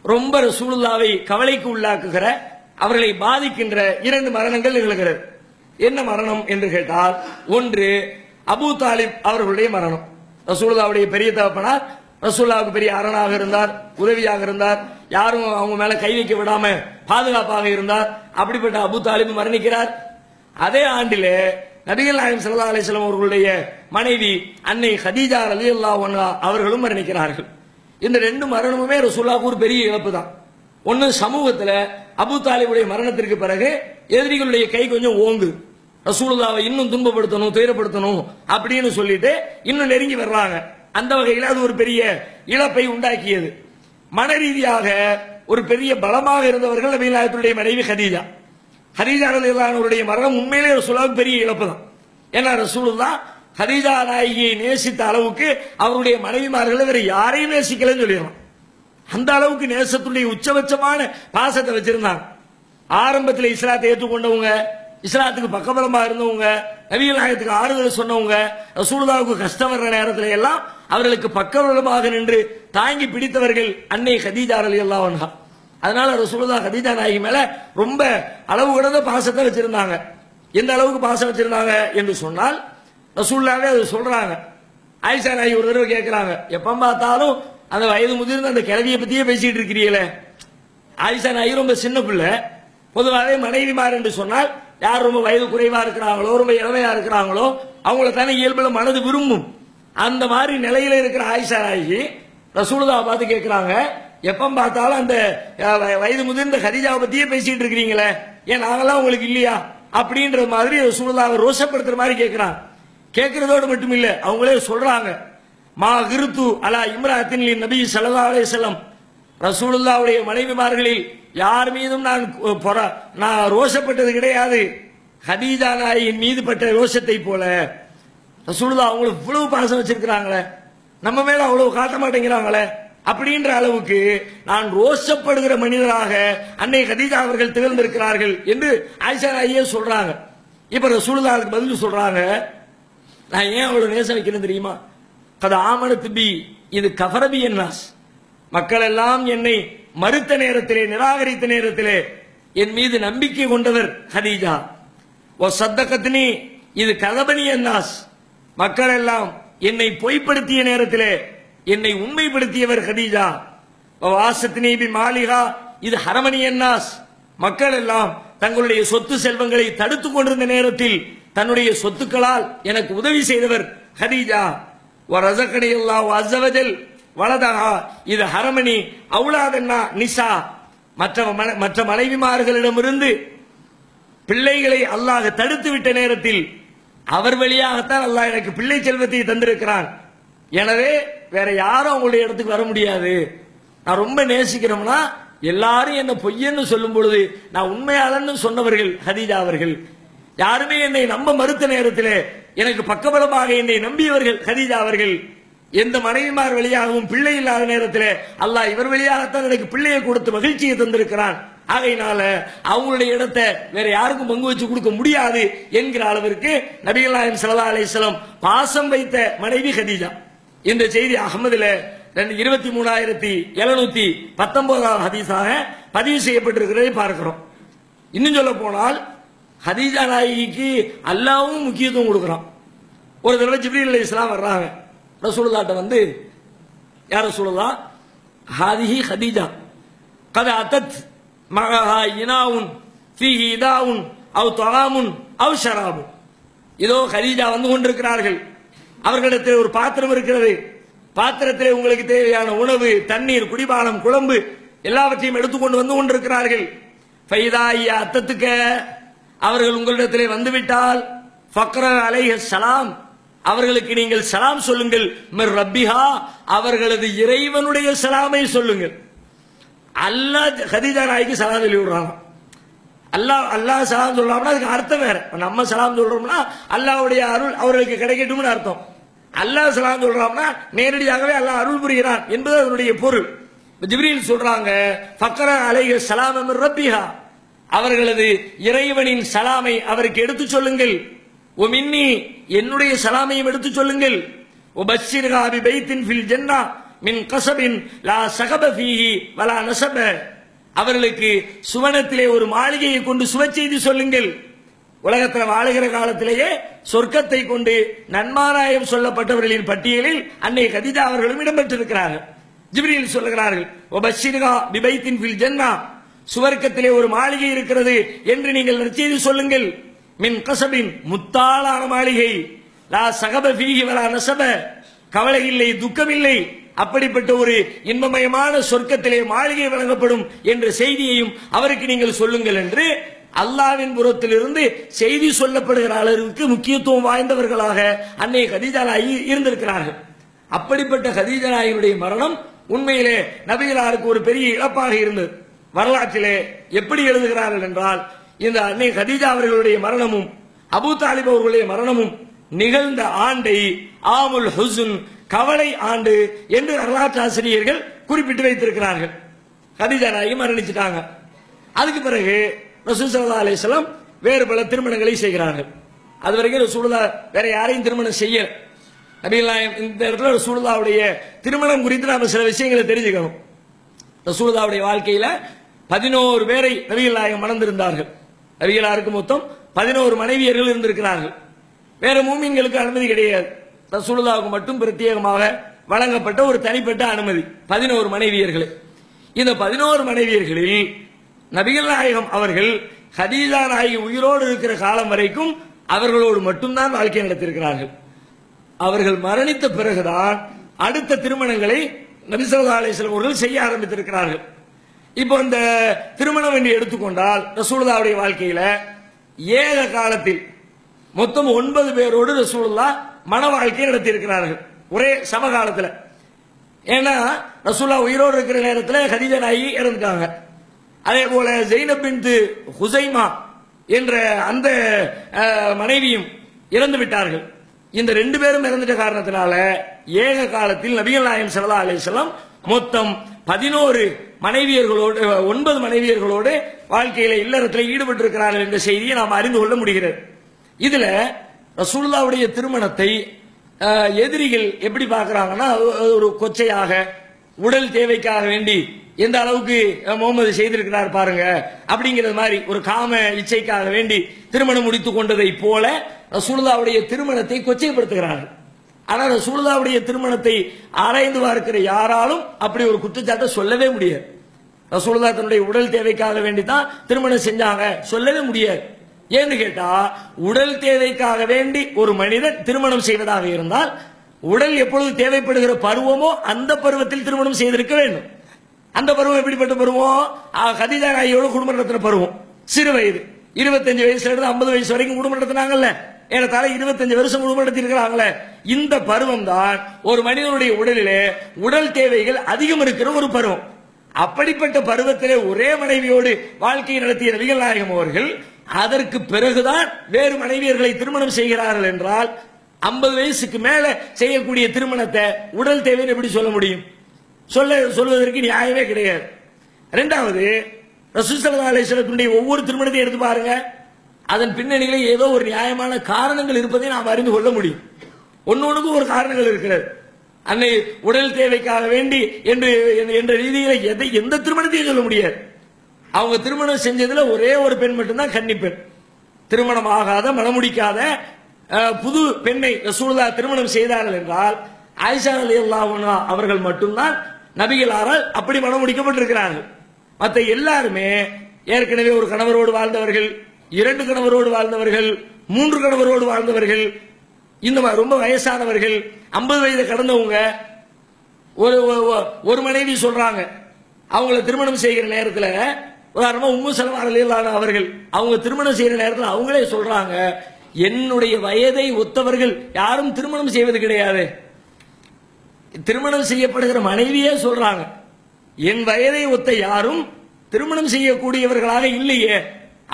ரொம்ப ரசூலுல்லாஹ்வை கவலைக்கு உள்ளாக்குகிற, அவர்களை பாதிக்கின்ற 2 மரணங்கள் நிகழ்கிறது. என்ன மரணம் என்று கேட்டால், ஒன்று அபூ தாலிப் அவர்களுடைய மரணம். ரசூலுல்லாஹ்வுடைய பெரிய தகப்பனார், ரசூலுல்லாஹ்வுக்கு பெரிய அரணாக இருந்தார், உதவியாக இருந்தார், யாரும் அவங்க மேல கை வைக்க விடாம பாதுகாப்பாக இருந்தார். அப்படிப்பட்ட அபூ தாலிப் மரணிக்கிறார். அதே ஆண்டிலே நபிகள் நாயகம் ஸல்லல்லாஹு அலைஹி வஸல்லம் அவர்களுடைய மனைவி அன்னை கதீஜா ரலியல்லாஹு அன்ஹா அவர்களும் மரணிக்கிறார்கள். இந்த 2 மரணமுமே ரசூலுல்லாஹ்வுக்கு ஒரு பெரிய இழப்பு தான். ஒன்னு, சமூகத்துல அபூ தாலிபுடைய மரணத்திற்கு பிறகு எதிரிகளுடைய கை கொஞ்சம் ஓங்கு, ரசூலுல்லாஹ்வை இன்னும் துன்பப்படுத்தணும், துயரப்படுத்தணும் அப்படின்னு சொல்லிட்டு இன்னும் நெருங்கி வர்றாங்க. அந்த வகையில் அது ஒரு பெரிய இழப்பை உண்டாக்கியது. மன ரீதியாக ஒரு பெரிய பலமாக இருந்தவர்கள் நபிகள் நாயகத்துடைய மனைவி கதீஜா. கதீஜா ரலியல்லாஹு அன்ஹாவுடைய மரணம் உண்மையிலே ரசூலுல்லாஹ்வுக்கு பெரிய இழப்பு தான். ஏன்னா ரசூலுல்லாஹ் கதீஜா நாயகியை நேசித்த அளவுக்கு அவருடைய மனைவிமார்களை வேற யாரையும் நேசிக்கலன்னு சொல்லிடலாம். அந்த அளவுக்கு நேசத்துடைய உச்சபட்சமான பாசத்தை வச்சிருந்தாங்க. ஆரம்பத்தில் இஸ்லாத்தை ஏற்றுக்கொண்டவங்க, இஸ்லாத்துக்கு பக்கபலமா இருந்தவங்க, நபிகள் நாயகத்துக்கு ஆறுதல் சொன்னவங்க, ரசூலுல்லாஹ்வுக்கு கஷ்டம் வர்ற நேரத்தில் எல்லாம் அவர்களுக்கு பக்கபலமாக நின்று தாங்கி பிடித்தவர்கள் அன்னை கதீஜா ரலியல்லாஹு அன்ஹா. அதனால ரசூலுல்லாஹ் கதீஜா நாயகி மேல ரொம்ப அளவு கடந்த பாசத்தை வச்சிருந்தாங்க. எந்த அளவுக்கு பாசம் வச்சிருந்தாங்க என்று சொன்னால், ரசூலுல்லாஹ்வே அது சொல்றாங்க. ஆயிஷா நாயகி ஒரு தடவை கேட்கிறாங்க, எப்ப பார்த்தாலும் அந்த வயது முதிர்ந்த அந்த கிழவியை பத்தியே பேசிட்டு இருக்கிறீங்களே. ஆயிஷா நாயகி ரொம்ப சின்ன பிள்ளை. பொதுவாகவே மனைவிமார் என்று சொன்னால் யார் ரொம்ப வயது குறைவா இருக்கிறாங்களோ, ரொம்ப இளமையா இருக்கிறாங்களோ, அவங்கள தானே இயல்புல மனது விரும்பும். அந்த மாதிரி நிலையில இருக்கிற ஆயிஷா நாயகி ரசூலுல்லாஹ் பார்த்து கேட்கிறாங்க, எப்ப பார்த்தாலும் அந்த வயது முதிர்ந்த கதீஜாவை பத்தியே பேசிட்டு இருக்கிறீங்களே, ஏன் நாங்கெல்லாம் உங்களுக்கு இல்லையா அப்படின்ற மாதிரி ரசூலுல்லாஹ் ரோஷப்படுத்துற மாதிரி கேட்கிறாங்க. கேட்கறதோடு மட்டும் இல்ல, அவங்களே சொல்றாங்க, மா கிருத்து அலா இம்ராத்தின் நபி ஸல்லல்லாஹு அலைஹி வஸல்லம், ரசூலுல்லாஹ்வுடைய மனைவிமார்களில் யார் மீதும் நான் ரோஷப்பட்டது கிடையாது, கதீஜா நாயகியின் மீது பட்ட ரோஷத்தை போல. ரசூலுல்லாஹ் அவங்களுக்கு இவ்வளவு பாசம் வச்சிருக்கிறாங்களே, நம்ம மேல அவ்வளவு காட்ட மாட்டேங்கிறாங்களே அப்படின்ற அளவுக்கு நான் ரோஷப்படுகிற மனிதராக அன்னை கதீஜா அவர்கள் திகழ்ந்திருக்கிறார்கள் என்று ஆயிஷா நாயகியே சொல்றாங்க. இப்ப ரசூலுல்லாஹ் அதுக்கு பதில் சொல்றாங்க, நான் ஏன் அவ்வளவு நேசம் வைக்கிறேன் தெரியுமா, கத ஆமனத்து பி இது கஃபரபி என்னாஸ், மக்கள் எல்லாம் என்னை மறுத்த நேரத்திலே, நிராகரித்த நேரத்திலே என் மீது நம்பிக்கை கொண்டவர் கதீஜா. ஓ சத்தகத்னி இது கதபனி என்னாஸ், மக்கள் எல்லாம் என்னை பொய்ப்படுத்திய நேரத்திலே என்னை உண்மைப்படுத்தியவர் கதீஜா. வாசத்னி பி மாலிகா இது ஹரமணி என்னாஸ், மக்கள் எல்லாம் தங்களுடைய சொத்து செல்வங்களை தடுத்துக் கொண்டிருந்த நேரத்தில் தன்னுடைய சொத்துக்களால் எனக்கு உதவி செய்தவர் கதீஜா. ரஸகனி அல்லாஹு அஸ்ஸ வஜல் வலதஹா இது ஹரமணி அவுலாதன்னா நிசா, மற்ற மனைவிமார்களிடமிருந்து பிள்ளைகளை அல்லாஹ் தடுத்து விட்ட நேரத்தில் அவர் வழியாகத்தான் அல்லாஹ் எனக்கு பிள்ளை செல்வத்தை தந்திருக்கிறான். எனவே வேற யாரும் அவங்களுடைய இடத்துக்கு வர முடியாது. நான் ரொம்ப நேசிக்கிறோம்னா எல்லாரும் என்ன பொய்யன்னு சொல்லும் பொழுது நான் உண்மையாளன்னு சொன்னவர்கள் கதீஜா அவர்கள். யாருமே என்னை நம்ப மறுத்த நேரத்திலே எனக்கு பக்கபலமாக என்னை நம்பியவர்கள் கதீஜா அவர்கள். எந்த மனைவிமார் வழியாகவும் பிள்ளை இல்லாத நேரத்திலே அல்லாஹ் இவர் வழியாகத்தான் எனக்கு பிள்ளையை கொடுத்து மகிழ்ச்சியை தந்திருக்கிறான். ஆகையினால அவங்களுடைய இடத்தை வேற யாருக்கும் பங்கு வச்சு கொடுக்க முடியாது என்கிற அளவிற்கு நபிகள் நாயகம் ஸல்லல்லாஹு அலைஹி வஸல்லம் பாசம் வைத்த மனைவி கதீஜா. இந்த செய்தி அஹ்மதுல 23719 ஹதீஸாக பதிவு செய்யப்பட்டிருக்கிறதை பார்க்கிறோம். இன்னும் சொல்ல போனால் கதீஜா நாயகிக்கு அல்லாஹ்வும் முக்கியத்துவம் கொடுக்கிறான். ஒரு தடவை ஜிப்ரீல் அலைஹிஸ்ஸலாம் வர்றாங்க ரசூலுல்லாஹ்ட்ட வந்து, யா ரசூலுல்லாஹ் ஹாதிஹி கதீஜா கத அத்தத் மகஹா இனாவுன் ஃபீஹி இதாவுன் அவ் தஆமுன் அவ் ஷராபுன், இதோ கதீஜா வந்து கொண்டிருக்கிறார்கள், அவர்களிடத்தில் ஒரு பாத்திரம் இருக்கிறது, பாத்திரத்திலே உங்களுக்கு தேவையான உணவு, தண்ணீர், குடிபானம், குழம்பு எல்லாவற்றையும் எடுத்துக்கொண்டு வந்து கொண்டிருக்கிறார்கள். ஃபைதாயிய அத்தத்துக்க அவர்கள் உங்களிடத்திலே வந்துவிட்டால் ஃபக்ர அலைஹி ஸலாம் அவர்களுக்கு நீங்கள் சலாம் சொல்லுங்கள். மிர் ரப்பிஹா அவர்களது இறைவனுடைய சலாமை சொல்லுங்கள். அல்லாஹ் கதீஜா நாய்க்கு சலாம் சொல்லி விடுறாங்க. அல்லாஹ் சலாம் சொல்றாங்கன்னா அதுக்கு அர்த்தம் வேற. நம்ம சலாம் சொல்றோம்னா அல்லாஹ்வுடைய அருள் அவர்களுக்கு கிடைக்கட்டும்னு அர்த்தம். அல்லாஹ் சலாம் சொல்றாங்கன்னா நேரடியாகவே அல்லாஹ் அருள் புரிகிறான் என்பது அதனுடைய பொருள். ஜிப்ரீல் சொல்றாங்க ஃபக்ர அலைஹி ஸலாம் மிர் ரப்பிஹா அவர்களது இறைவனின் சலாமை அவருக்கு எடுத்து சொல்லுங்கள். ஓ மின்னி என்னுடைய சலாமையும் எடுத்து சொல்லுங்கள். ஓ பஷ்ஷிர்ஹா பி பைத்தின் ஃபில் ஜன்னா மின் கஸபின் லா ஸகப ஃபீஹி வலா நஸப அவர்களுக்கு சுவனத்திலே ஒரு மாளிகையை கொண்டு சுவச்செய்தி சொல்லுங்கள். உலகத்தில் வாழுகிற காலத்திலேயே சொர்க்கத்தை கொண்டு நன்மாராயம் சொல்லப்பட்டவர்களின் பட்டியலில் அன்னை கதீஜா அவர்களும் இடம்பெற்றிருக்கிறார்கள். ஜிப்ரீல் சொல்லுகிறார்கள் ஓ பஷ்ஷிர்ஹா பி பைத்தின் ஃபில் ஜன்னா சுவர்க்கத்திலே ஒரு மாளிகை இருக்கிறது என்று நீங்கள் நற்செய்தி சொல்லுங்கள். மின் கஸபின் முத்தாளான மாளிகை லா ஸகப ஃபீஹி வலா நஸப கவலை இல்லை துக்கம் இல்லை அப்படிப்பட்ட ஒரு இன்பமயமான சொர்க்கத்திலே மாளிகை வழங்கப்படும் என்ற செய்தியையும் அவருக்கு நீங்கள் சொல்லுங்கள் என்று அல்லாஹ்வின் புறத்திலிருந்து செய்தி சொல்லப்படுகிற அளவுக்கு முக்கியத்துவம் வாய்ந்தவர்களாக அன்னை கதீஜா நாயகி இருந்திருக்கிறார்கள். அப்படிப்பட்ட கதீஜா நாயகியுடைய மரணம் உண்மையிலே நபிகளாருக்கு ஒரு பெரிய இழப்பாக இருந்தது. வரலாற்றிலே எப்படி எழுதுகிறார்கள் என்றால் இந்த அன்னை கதீஜா அவர்களுடைய மரணமும் அபூ தாலிப் அவர்களுடைய மரணமும் நிகழ்ந்த ஆண்டை ஆமுல் ஹுஸ்ன் கவலை ஆண்டு என்று வரலாற்று ஆசிரியர்கள் குறிப்பிட்டு வைத்திருக்கிறார்கள். கதீஜா நாயகி மரணிச்சிட்டாங்க. அதுக்கு பிறகு ரசூல் ஸல்லல்லாஹு அலைஹி வஸல்லம் வேறு பல திருமணங்களை செய்கிறார்கள். அது வரைக்கும் ரசூலுல்லாஹ் வேற யாரையும் திருமணம் செய்ய நபிகள் நாயகம் இந்த இடத்துல ரசூலுல்லாஹ்வுடைய திருமணம் குறித்து நாம சில விஷயங்களை தெரிஞ்சுக்கணும். ரசூலுல்லாஹ்வுடைய வாழ்க்கையில 11 பேரை நபிகள் நாயகம் மணந்திருந்தார்கள். நபிகளாருக்கு மொத்தம் 11 மனைவியர்கள் இருந்திருக்கிறார்கள். வேற மூமின்களுக்கு அனுமதி கிடையாது. ரசூலுல்லாஹ்வுக்கு மட்டும் பிரத்யேகமாக வழங்கப்பட்ட ஒரு தனிப்பட்ட அனுமதி 11 மனைவியர்கள். இந்த 11 மனைவியர்களில் நபிகள் நாயகம் அவர்கள் கதீஜா நாயகி உயிரோடு இருக்கிற காலம் வரைக்கும் அவர்களோடு மட்டும்தான் வாழ்க்கை நடத்தியிருக்கிறார்கள். அவர்கள் மரணித்த பிறகுதான் அடுத்த திருமணங்களை நபி ஸல்லல்லாஹு அலைஹி வஸல்லம் அவர்கள் செய்ய ஆரம்பித்திருக்கிறார்கள். இப்போ இந்த திருமணம் என்று எடுத்துக்கொண்டால் ரசூலுல்லாஹ்வுடைய வாழ்க்கையில ஏக காலத்தில் மொத்தம் 9 பேரோடு ரசூலுல்லாஹ் மன வாழ்க்கை நடத்தி இருக்கிறார்கள் ஒரே சமகாலத்தில். ஏன்னா ரசூலுல்லாஹ் உயிரோடு இருக்கிற நேரத்தில் கதீஜா நாயகி இறந்துட்டாங்க. அதே போல ஜெய்னப் பின்த் ஹுசைமா என்ற அந்த மனைவியும் இறந்து விட்டார்கள். இந்த 2 பேரும் இறந்துட்ட காரணத்தினால ஏக காலத்தில் நபிகள் நாயகம் ஸல்லல்லாஹு அலைஹி வஸல்லம் மொத்தம் 11 மனைவியர்களோடு 9 மனைவியர்களோடு வாழ்க்கையில இல்லறத்தில் ஈடுபட்டிருக்கிறார்கள் என்ற செய்தியை நாம் அறிந்து கொள்ள முடிகிறது. இதுல ரசூலுல்லாஹ்வுடைய திருமணத்தை எதிரிகள் எப்படி பார்க்கறாங்கன்னா ஒரு கொச்சையாக உடல் தேவைக்காக வேண்டி எந்த அளவுக்கு முகமது செய்திருக்கிறார் பாருங்க அப்படிங்கிறது மாதிரி ஒரு காம இச்சைக்காக வேண்டி திருமணம் முடித்துக் கொண்டதை போல ரசூலுல்லாஹ்வுடைய திருமணத்தை கொச்சைப்படுத்துகிறார்கள். ஆனால் ரசூலுல்லாஹ்வுடைய திருமணத்தை ஆராய்ந்து பார்க்கிற யாராலும் அப்படி ஒரு குற்றச்சாட்டை சொல்லவே முடியாது. ரசூலுல்லாஹ் தன்னுடைய உடல் தேவைக்காக வேண்டி தான் திருமணம் செஞ்சாங்க சொல்லவே முடியாது. ஏன்னு கேட்டா உடல் தேவைக்காக வேண்டி ஒரு மனிதன் திருமணம் செய்வதாக இருந்தால் உடல் எப்பொழுது தேவைப்படுகிற பருவமோ அந்த பருவத்தில் திருமணம் செய்திருக்க வேண்டும். அந்த பருவம் எப்படிப்பட்ட பருவம்? கதீஜா நாயகியோட குடும்பம் நடத்தின பருவம். சிறு வயது 25 வயசுல இருந்து 50 வயசு வரைக்கும் குடும்பம் நடத்தினாங்கல்ல. ஏறத்தாழ 25 வருஷம் குடும்பம் நடத்தி இருக்கிறாங்களே. இந்த பருவம் தான் ஒரு மனிதனுடைய உடலிலே உடல் தேவைகள் அதிகம் இருக்கிற ஒரு பருவம். அப்படிப்பட்ட பருவத்திலே ஒரே மனைவியோடு வாழ்க்கையை நடத்திய நபிகள் நாயகம் அவர்கள் அதற்கு பிறகுதான் வேறு மனைவியர்களை திருமணம் செய்கிறார்கள் என்றால் 50 வயசுக்கு மேல செய்யக்கூடிய திருமணத்தை உடல் தேவைன்னு எப்படி சொல்ல முடியும்? சொல்வதற்கு நியாயமே கிடையாது. இரண்டாவது, ரசூல் ஸல்லல்லாஹு அலைஹி வஸல்லம் ஒவ்வொரு திருமணத்தையும் எடுத்து பாருங்க, அதன் பின்னணியிலே ஏதோ ஒரு நியாயமான காரணங்கள் இருப்பதை நாம் அறிந்து கொள்ள முடியும். ஒன்னொன்றுக்கும் ஒரு காரணங்கள் இருக்கிறது. அன்னை உடல் தேவைக்காக வேண்டி என்ற ரீதியில் எந்த திருமணத்தையும் சொல்ல முடியாது. அவங்க திருமணம் செஞ்சதுல ஒரே ஒரு பெண் மட்டும்தான் கன்னிப்பெண். திருமணம் ஆகாத மணமுடிக்காத புது பெண்ணை ரசூலுல்லாஹ் திருமணம் செய்தார்கள் என்றால் ஆயிஷா ரலியல்லாஹு அன்ஹா அவர்கள் மட்டும்தான் நபிகளாரால் அப்படி மணமுடிக்கப்பட்டிருக்கிறார்கள். மற்ற எல்லாருமே ஏற்கனவே ஒரு கணவரோடு வாழ்ந்தவர்கள், 2 கணவரோடு வாழ்ந்தவர்கள், 3 கணவரோடு வாழ்ந்தவர்கள், இந்த மாதிரி ரொம்ப வயசானவர்கள், 50 வயது கடந்தவங்க. ஒரு மனைவி சொல்றாங்க, அவங்கள திருமணம் செய்கிற நேரத்தில் உதாரணமா உம்மு சலமா ரலியல்லாஹு அன்ஹா அவர்கள் அவங்க திருமணம் செய்யற நேரத்தில் அவங்களே சொல்றாங்க, என்னுடைய வயதை ஒத்தவர்கள் யாரும் திருமணம் செய்வது கிடையாது. திருமணம் செய்யப்படுகிற மனைவியே சொல்றாங்க, என் வயதை ஒத்த யாரும் திருமணம் செய்யக்கூடியவர்களாக இல்லையே.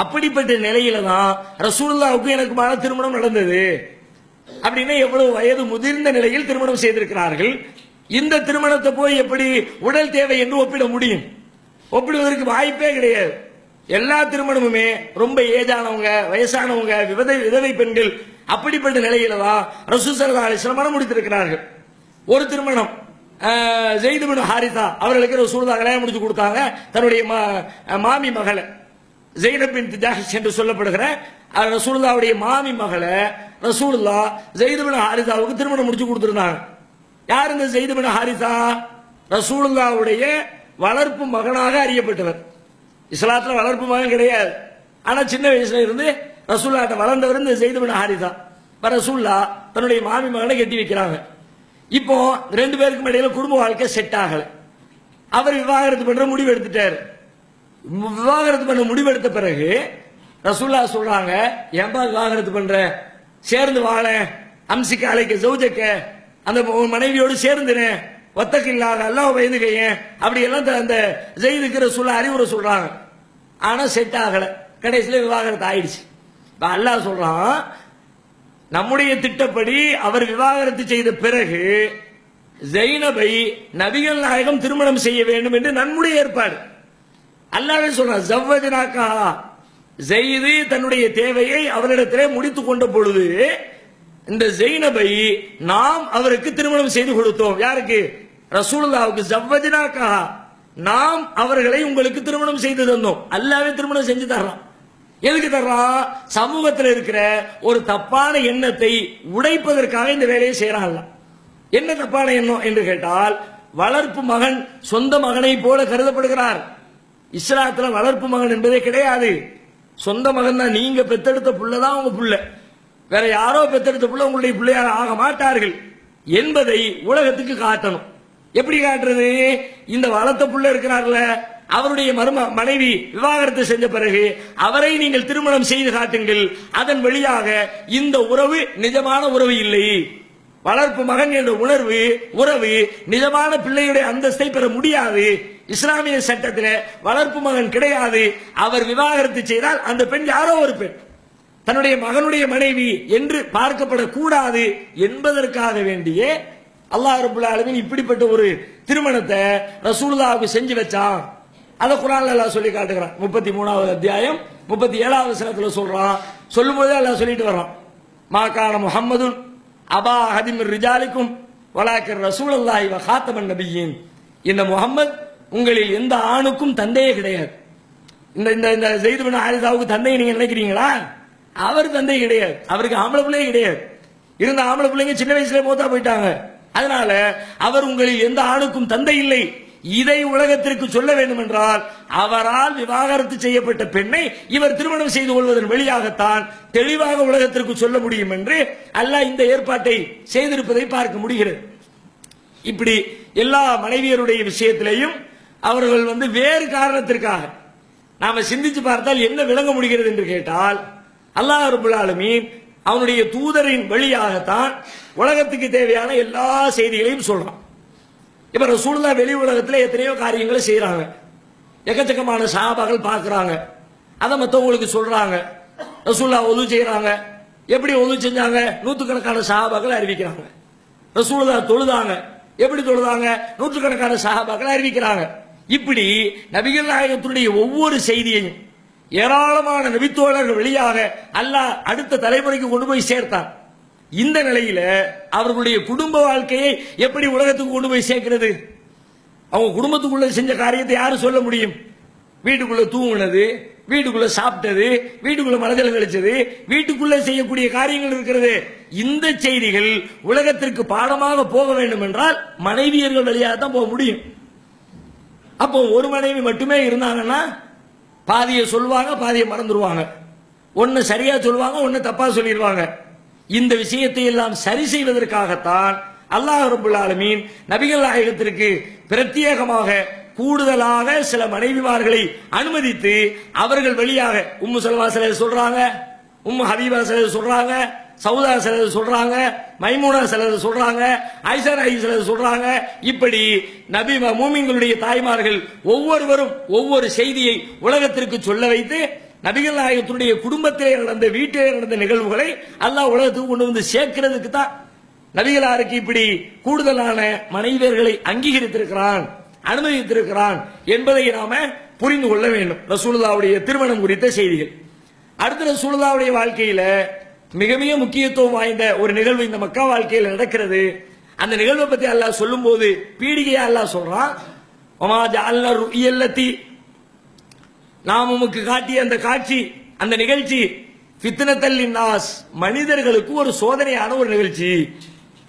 அப்படிப்பட்ட நிலையில தான் ரசூலுல்லாஹ்வுக்கு எனக்குமான திருமணம் நடந்தது. அப்படின்னா எவ்வளவு வயது முதிர்ந்த நிலையில் திருமணம் செய்திருக்கிறார்கள். இந்த திருமணத்தை போய் எப்படி உடல் தேவை என்று ஒப்பிட முடியும்? ஒப்பிடுவதற்கு வாய்ப்பே கிடையாது. எல்லா திருமணமுமே ரொம்ப ஏஜானவங்க, வயசானவங்க, விதவை பெண்கள், அப்படிப்பட்ட நிலையில தான் ரசூல் ஸல்லல்லாஹு அலைஹி வஸல்லம் மனம் முடித்திருக்கிறார்கள். ஒரு திருமணம் ஸைத் இப்னு ஹாரிஸா அவர்களுக்கு ரசூலுல்லாஹ் கல்யாணம் முடிச்சு கொடுத்தாங்க. தன்னுடைய மாமி மகளை, ஸைனப் பின்த் ஜஹஷ் என்று சொல்லப்படுகிற ரசூலுல்லாஹ்வுடைய மாமி மகளை ரசூலுல்லாஹ் ஸைத் இப்னு ஹாரிஸாவுக்கு திருமணம் முடிச்சு கொடுத்திருந்தாங்க. யார் இந்த ஸைத் இப்னு ஹாரிஸா? ரசூலுல்லாஹ்வுடைய வளர்ப்பு மகனாக அறியப்பட்டவர். இஸ்லாத்துல வளர்ப்பு மகன் கிடையாது, ஆனா சின்ன வயசுல இருந்து ரசூலுல்லாஹ்ட்ட வளர்ந்தவர் இந்த ஸைத் இப்னு ஹாரிஸா. ரசூலுல்லாஹ் தன்னுடைய மாமி மகனை கட்டி வைக்கிறாங்க. இப்போ ரெண்டு பேருக்கும் இடையில குடும்ப வாழ்க்கை செட் ஆகல. அவர் விவாகரத்து பண்ற முடிவு எடுத்துட்டாரு. விவாகரத்து பண்ண முடிவெடுத்த பிறகு ரசூலுல்லாஹ் சொல்றாங்க, ஏன்பா விவாகரத்து பண்ற, சேர்ந்து வாழ, அம்சிக்க அலைக்க ஜௌஜக்க, அந்த மனைவியோடு சேர்ந்துனே, ஒத்தக்கில்லாக அல்லாஹ் பயந்துகையன், அப்படி எல்லாம் அந்த ஸைதுக்கு ரசூலுல்லாஹ் அறிவுரை சொல்றாங்க. ஆனா செட் ஆகல, கடைசியில விவாகரத்து ஆயிடுச்சு. இப்ப அல்லாஹ் சொல்றான், நம்முடைய திட்டப்படி அவர் விவாகரத்து செய்த பிறகு ஸைனபை நபிகள் நாயகம் திருமணம் செய்ய வேண்டும் என்று நம்முடைய ஏற்பாடு. அல்லாஹ்வே சொல்றான், ஜவ்வஜனாக்கா, ஸைது தன்னுடைய தேவையை அவரிடத்திலே முடித்துக் கொண்ட பொழுது இந்த ஸைனபை நாம் அவருக்கு திருமணம் செய்து கொடுத்தோம். யாருக்கு? ரசூலுல்லாஹ்வுக்கு. ஜவ்வஜனாக்கா, நாம் அவர்களை உங்களுக்கு திருமணம் செய்து தந்தோம். அல்லாஹ்வே திருமணம் செஞ்சு தர்றான். எதுக்கு தர்றான்? சமூகத்தில் இருக்கிற ஒரு தப்பான எண்ணத்தை உடைப்பதற்காக இந்த வேலையை செய்யறாங்க. என்ன தப்பான எண்ணம் என்று கேட்டால், வளர்ப்பு மகன் சொந்த மகனை போல கருதப்படுகிறார். இஸ்லாத்துல வளர்ப்பு மகன் என்பதே கிடையாது. சொந்த மகன் தான், நீங்க பெத்தெடுத்த புள்ளதான் உங்க புள்ள, வேற யாரோ பெத்தெடுத்த புள்ள உங்களுடைய பிள்ளையார ஆக மாட்டார்கள் என்பதை உலகத்துக்கு காட்டணும். எப்படி காட்டுறது? இந்த வளர்த்த புள்ள இருக்கிறார்ல, அவருடைய மனைவி விவாகரத்து செஞ்ச பிறகு அவரை நீங்கள் திருமணம் செய்து காட்டுங்கள். அதன் வழியாக இந்த உறவு நிஜமான உறவு இல்லை. வளர்ப்பு மகன் என்ற உறவு நிஜமான பிள்ளையுடைய அந்தஸ்தை பெற முடியாது. இஸ்லாமிய சட்டத்தில் வளர்ப்பு மகன் கிடையாது. அவர் விவாகரத்து செய்தால் அந்த பெண் யாரோ ஒரு பெண், தன்னுடைய மகனுடைய மனைவி என்று பார்க்கப்படக்கூடாது என்பதற்காக வேண்டிய அல்லாஹ் ரப்பல் ஆலமீன் இப்படிப்பட்ட ஒரு திருமணத்தை ரசூலுல்லாஹ்வுக்கு செஞ்சு வச்சான். அதை குர்ஆன்ல அல்லாஹ் சொல்லி காட்டுகிறான். 33வது அத்தியாயம் 37வது வசனத்துல சொல்றான். சொல்லும்போதே அல்லாஹ் சொல்லிட்டு வர்றான், மாகான முஹம்மதுன் அபா ஹதிமிர் ரிஜாலிக்கும் வலாக்கிர் ரசூலுல்லாஹி வ காத்தமன் நபியின். இந்த முஹம்மத் உங்களில் எந்த ஆணுக்கும் தந்தையே கிடையாது. இந்த இந்த ஸைத் இப்னு ஹாரிஸாவுக்கு தந்தை நீங்க நினைக்கிறீங்களா? அவர் தந்தை கிடையாது. அவருக்கு ஆம்பளை பிள்ளையே கிடையாது. இருந்த ஆம்பளை பிள்ளைங்க சின்ன வயசுல மூத்தா போயிட்டாங்க. அதனால அவர் உங்களில் எந்த ஆணுக்கும் தந்தை இல்லை. இதை உலகத்திற்கு சொல்ல வேண்டும் என்றால் அவரால் விவாகரத்து செய்யப்பட்ட பெண்ணை இவர் திருமணம் செய்து கொள்வதன் வழியாகத்தான் தெளிவாக உலகத்திற்கு சொல்ல முடியும் என்று அல்லாஹ் இந்த ஏற்பாட்டை செய்திருப்பதை பார்க்க முடிகிறது. இப்படி எல்லா மனைவியருடைய விஷயத்திலையும் அவர்கள் வேறு காரணத்திற்காக நாம சிந்திச்சு பார்த்தால் என்ன விளங்க முடிகிறது என்று கேட்டால், அல்லாஹ் ரப்பல் ஆலமீன் அவனுடைய தூதரின் வழியாகத்தான் உலகத்துக்கு தேவையான எல்லா செய்திகளையும் சொல்றான். இப்ப ரசூலுல்லாஹ் வெளி உலகத்தில் எத்தனையோ காரியங்களை செய்யறாங்க, எக்கச்சக்கமான சஹாபாக்கள் பார்க்கறாங்க, அதை மற்றவங்களுக்கு சொல்றாங்க. ரசூலுல்லாஹ் ஒது செய்யறாங்க, எப்படி ஒது செஞ்சாங்க நூற்றுக்கணக்கான சஹாபாக்கள் அறிவிக்கிறாங்க. ரசூலுல்லாஹ் தொழுதாங்க, எப்படி தொழுதாங்க நூற்றுக்கணக்கான சஹாபாக்கள் அறிவிக்கிறாங்க. இப்படி நபிகள் நாயகத்தினுடைய ஒவ்வொரு செய்தியையும் ஏராளமான நபித்தோழர்கள் வழியாக அல்லாஹ் அடுத்த தலைமுறைக்கு கொண்டு போய் சேர்த்தான். இந்த நிலையில அவர்களுடைய குடும்ப வாழ்க்கையை எப்படி உலகத்துக்கு கொண்டு போய் சேர்க்கிறது? அவங்க குடும்பத்துக்குள்ள செஞ்ச காரியத்தை யாரும் சொல்ல முடியும்? வீட்டுக்குள்ள தூங்குனது, வீட்டுக்குள்ள சாப்பிட்டது, வீட்டுக்குள்ள மனதில் கழிச்சது, வீட்டுக்குள்ள செய்யக்கூடிய காரியங்கள் இருக்கிறது. இந்த செய்திகள் உலகத்திற்கு பாடமாக போக வேண்டும் என்றால் மனைவியர்கள் வழியாக தான் போக முடியும். அப்போ ஒரு மனைவி மட்டுமே இருந்தாங்கன்னா பாதியை சொல்லுவாங்க, பாதியை மறந்துடுவாங்க. ஒன்னு சரியா சொல்லுவாங்க, ஒன்னு தப்பா சொல்லிடுவாங்க. இந்த விஷயத்தை எல்லாம் சரி செய்வதற்காகத்தான் அல்லாஹ் ரப்பல் ஆலமீன் நபிகள் நாயகத்திற்கு பிரத்யேகமாக கூடுதலாக சில மனைவிமார்களை அனுமதித்து அவர்கள் வழியாக உம்மு சலமா சிலர் சொல்றாங்க, உம்மு ஹபீபா சிலர் சொல்றாங்க, சவுதா சிலர் சொல்றாங்க, மைமூனா சிலர் சொல்றாங்க, ஐஷா ராயி சிலர் சொல்றாங்க. இப்படி நபி மூமின்களுடைய தாய்மார்கள் ஒவ்வொருவரும் ஒவ்வொரு செய்தியை உலகத்திற்கு சொல்ல வைத்து நபிகள் நாயகத்தினுடைய குடும்பத்திலே நடந்த வீட்டிலே நடந்த நிகழ்வுகளை அல்லாஹ் உலகத்துக்கு கொண்டு வந்து சேர்க்கிறதுக்கு தான் நபிகளாருக்கு இப்படி கூடுதலான மனைவியர்களை அங்கீகரித்திருக்கிறான், அனுமதித்திருக்கிறான் என்பதை நாம புரிந்து கொள்ள வேண்டும். ரசூலுல்லாஹ்வுடைய திருமணம் குறித்த செய்திகள். அடுத்த ரசூலுல்லாஹ்வுடைய வாழ்க்கையில மிக மிக முக்கியத்துவம் வாய்ந்த ஒரு நிகழ்வு இந்த மக்கா வாழ்க்கையில் நடக்கிறது. அந்த நிகழ்வை பத்தி அல்லாஹ் சொல்லும் போது பீடிகையா அல்லாஹ் சொல்றான், வமா ஜஅல்னா ருயல்லதி, நாம் உமக்கு காட்டிய அந்த காட்சி, அந்த நிகழ்ச்சி ஃபித்னத்தல் லின்னாஸ், மனிதர்களுக்கு ஒரு சோதனையான ஒரு நிகழ்ச்சி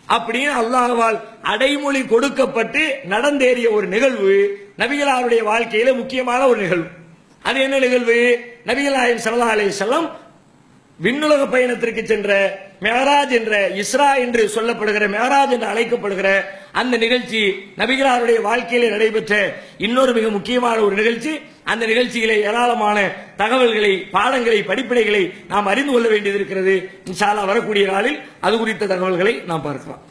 அப்படின்னு அல்லாஹ்வால் அடைமொழி கொடுக்கப்பட்டு நடந்தேறிய ஒரு நிகழ்வு நபிகளாருடைய வாழ்க்கையில முக்கியமான ஒரு நிகழ்வு. அது என்ன நிகழ்வு? நபிகள் நாயகம் ஸல்லல்லாஹு அலைஹி வஸல்லம் விண்ணுலக பயணத்திற்கு சென்ற மேராஜ் என்ற, இஸ்ரா என்று சொல்லப்படுகிற, மேராஜ் என்று அழைக்கப்படுகிற அந்த நிகழ்ச்சி நபிகளாருடைய வாழ்க்கையிலே நடைபெற்ற இன்னொரு மிக முக்கியமான ஒரு நிகழ்ச்சி. அந்த நிகழ்ச்சியிலே ஏராளமான தகவல்களை, பாடங்களை, படிப்பினைகளை நாம் அறிந்து கொள்ள வேண்டியது இருக்கிறது. இன்ஷா அல்லாஹ் வரக்கூடிய நாளில் அது குறித்த தகவல்களை நாம் பார்க்கலாம்.